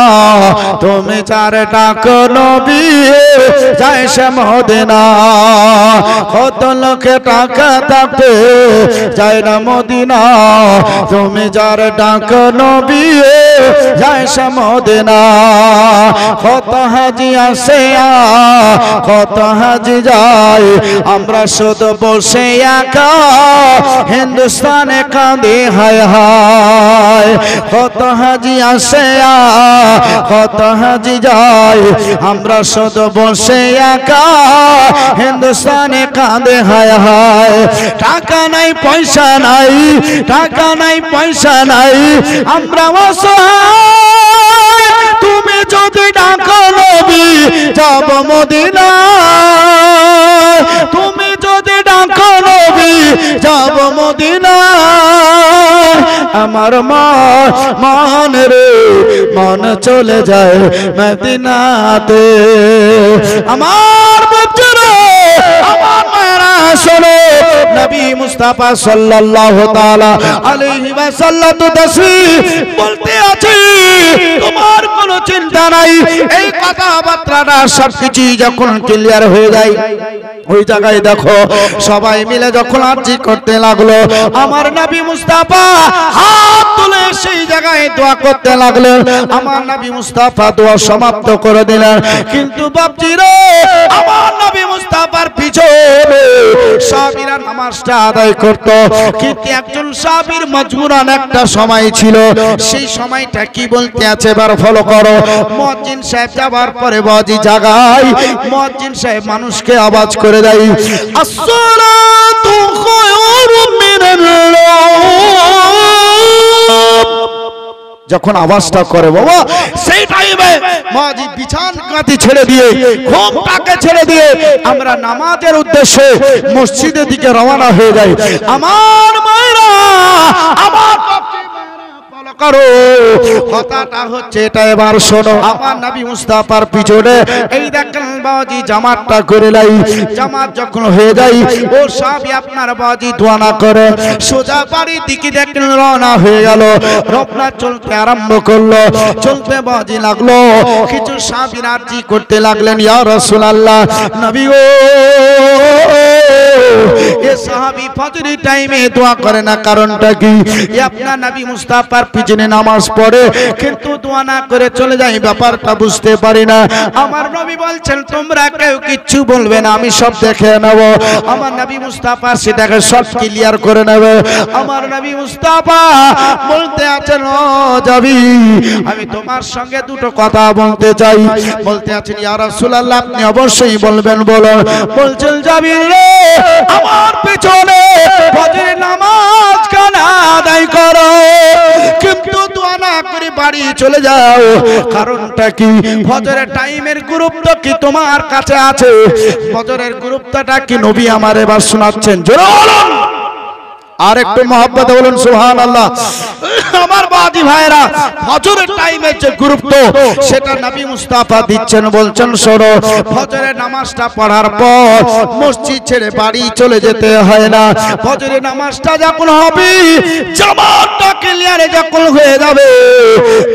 তুমি 4 টাকা নবী যায় সে মদিনা। কত লোকে টাকা থাকতে যায় না মদিনা, তুমি 4 টাকা নবী যায় সে মদিনা। কত হাজি আসে কত হাজি যায়, আমরা শুধু বসে একা হিন্দুস্তানে কাঁদি হায় হায়। কত হাজি আসে কত হাজি যায়, আমরা শুধু বসে একা হিন্দুস্তানে কাঁদে হায় হায়। টাকা নাই পয়সা নাই, টাকা নাই পয়সা নাই, আমরা অসহায়, তুমি যদি ডাকো নবী যাব মদিনা, তুমি যদি ডাকো নবী যাব মদিনা। আমার মন রে মন চলে যায় মদিনাতে। আমার বাচ্চারা আমার মায়েরা শোনো, নবী মুস্তাফা সাল্লাল্লাহু তাআলা আলাইহি ওয়াসাল্লাম তাসবিহ বলতে আছে, তোমার কোনো চিন্তা নাই। এই কথাবার্তাটা সবকিছু যখন ক্লিয়ার হয়ে যায়, ওই জায়গায় দেখো সবাই মিলে যখন আরজি করতে লাগলো, আমার নবী মুস্তাফা হাত তুলে সেই জায়গায় দোয়া করতে লাগলেন। আমার নবী মুস্তাফা দোয়া সমাপ্ত করে দিলেন, কিন্তু বাপজিরা আমার নবী মুস্তাফার পিছনে সাহাবীরা নামাজটা আদায় করত। কিন্তু একজন সাহাবীর মজবুরান একটা সময় ছিল, সেই সময়টা কি বলতে আছে এবার ফলো করো। মুয়াজ্জিন সাহেব যাবার পরে বাজি জাগায়, মুয়াজ্জিন সাহেব মানুষকে আওয়াজ করে দেয়, আসসালাতু খায়রুম মিনাল নাওম। যখন আওয়াজটা করে বাবা, সেই টাইমে মুয়াজ্জিন বিছান কাঁথি ছেড়ে দিয়ে ঘুমটাকে ছেড়ে দিয়ে আমরা নামাজের উদ্দেশ্যে মসজিদের দিকে রওনা হয়ে যাই। আমার মায়েরা, আমার করো। কথাটা হচ্ছে এটা, এবার শোনো। আমার নবী মুস্তাফার পিছনে এই দেখেন বাবাজি জামাতটা করে লাই, জামাত যখন হয়ে যায় ও সবই আপনার বাবাজি দোয়া না করে সোজা বাড়ির দিকে দেখেন রওনা হয়ে গেল। রওনা চলতে আরম্ভ করলো, চলতে বাবাজি লাগলো। কিছু সাহাবীরা আরজি করতে লাগলেন, ইয়া রাসূলুল্লাহ, নবী গো, এ সাহাবী ফজরের টাইমে দোয়া করে না, কারণটা কি? আপনার নবী মুস্তাফার পিছনে নামাজ পড়ে কিন্তু দোয়া না করে চলে যায়, ব্যাপারটা বুঝতে পারি না। আমার নবী বলছেন তোমরা কেউ কিচ্ছু বলবে না, আমি সব দেখে নেব। আমার নবী মুস্তাফা সেটাকে সব ক্লিয়ার করে নেবে। আমার নবী মুস্তাফা বলতে আছেন, ও যাবি, আমি তোমার সঙ্গে দুটো কথা বলতে চাই। বলতে আছেন, ইয়া রাসূলুল্লাহ, আপনি অবশ্যই বলবেন, বলুন। বলছেন, যাবি রে, আমার পেছনে ফজরের নামাজ কানা আদায় করো, কিন্তু দোয়া না করে বাড়ি চলে যাও। কারণটা কি? ফজরের টাইমের গুরুত্ব কি তোমার কাছে আছে? ফজরের গুরুত্বটা কি নবী আমার এবার শোনাচ্ছেন, জোরে বলুন। আর একটু মহব্বতে বলুন সুবহানাল্লাহ। আমার বাদি ভাইরা, ফজরের টাইমের যে গুরুত্ব সেটা নবী মুস্তাফা দিচ্ছেন। বলছেন, শোনো, ফজরের নামাজটা পড়ার পর মসজিদ ছেড়ে বাড়ি চলে যেতে হয় না। ফজরের নামাজটা যখন হবে, জামাতটা ক্লিয়ারে যখন হয়ে যাবে,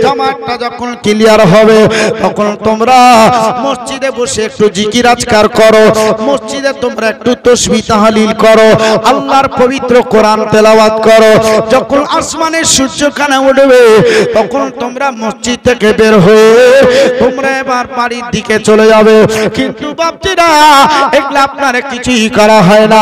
জামাতটা যখন ক্লিয়ার হবে, তখন তোমরা মসজিদে বসে একটু জিকির আজকার করো, মসজিদে তোমরা একটু তাসবিহ তাহলিল করো, আল্লাহর পবিত্র কোরআন তেলাওয়াত করো। যখন আসমানের সূর্যখানা উঠবে, তখন তোমরা মসজিদ থেকে বের হয়ে তোমরা এবার বাড়ির দিকে চলে যাবে। কিন্তু বাপজিরা, এগুলা আপনার কিছুই করা হয় না।